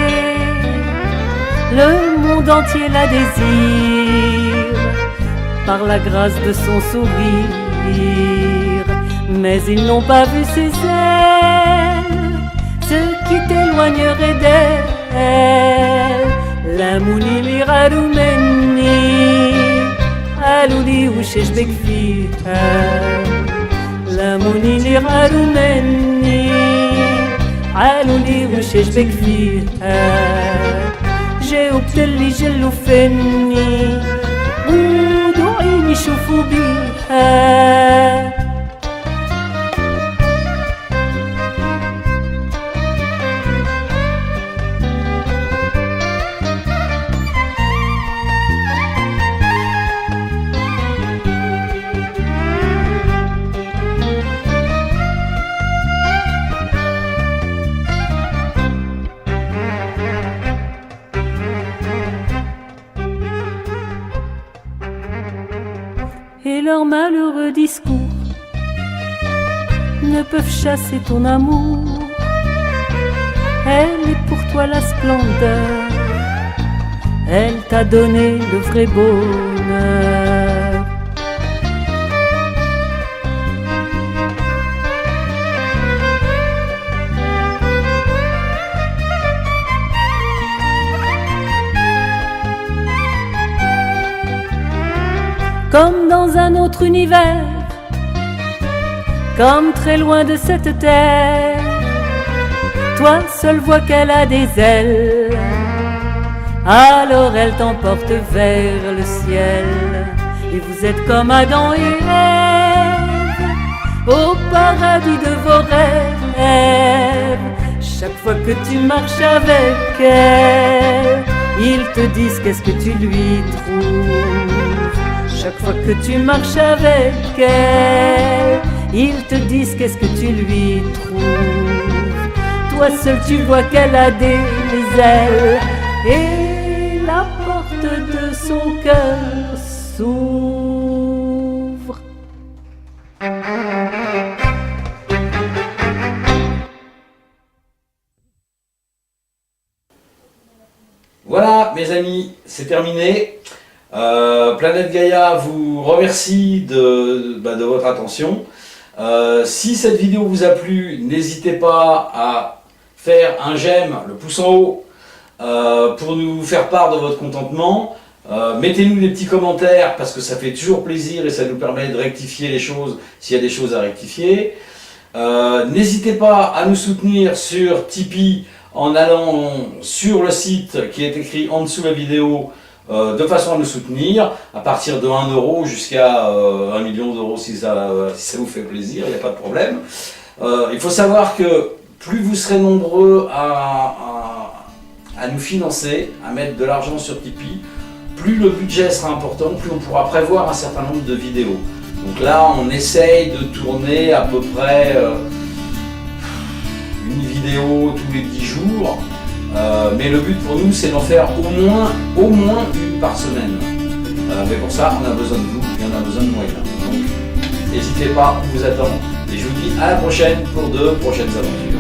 le monde entier la désire. par la grâce de son sourire. Mais ils n'ont pas vu ses ailes, ce qui t'éloignerait d'elle. La mouni l'iraru menni, aluli وشش بك فيها. La mouni l'iraru menni, aluli وشش بك فيها. جاوبت اللي جلوا فني ودعيني يشوفوا بيها. Et leurs malheureux discours ne peuvent chasser ton amour. Elle est pour toi la splendeur, elle t'a donné le vrai bonheur. Comme dans un autre univers, comme très loin de cette terre, toi seul vois qu'elle a des ailes, alors elle t'emporte vers le ciel. Et vous êtes comme Adam et Ève, au paradis de vos rêves. Chaque fois que tu marches avec elle, ils te disent qu'est-ce que tu lui trouves. Chaque fois que tu marches avec elle, ils te disent qu'est-ce que tu lui trouves. Toi seul tu vois qu'elle a des ailes, et la porte de son cœur s'ouvre. Voilà mes amis, c'est terminé. Planète Gaïa vous remercie de votre attention. Si cette vidéo vous a plu, n'hésitez pas à faire un j'aime, le pouce en haut, pour nous faire part de votre contentement. Mettez-nous des petits commentaires parce que ça fait toujours plaisir et ça nous permet de rectifier les choses s'il y a des choses à rectifier. N'hésitez pas à nous soutenir sur Tipeee en allant sur le site qui est écrit en dessous de la vidéo, de façon à nous soutenir à partir de 1 € jusqu'à 1 million d'euros si ça vous fait plaisir, il n'y a pas de problème. Il faut savoir que plus vous serez nombreux à nous financer, à mettre de l'argent sur Tipeee, plus le budget sera important, plus on pourra prévoir un certain nombre de vidéos. Donc là on essaye de tourner à peu près une vidéo tous les 10 jours. Mais le but pour nous c'est d'en faire au moins une par semaine. Mais pour ça on a besoin de vous et on a besoin de moyens. Donc n'hésitez pas, on vous attend. Et je vous dis à la prochaine pour de prochaines aventures.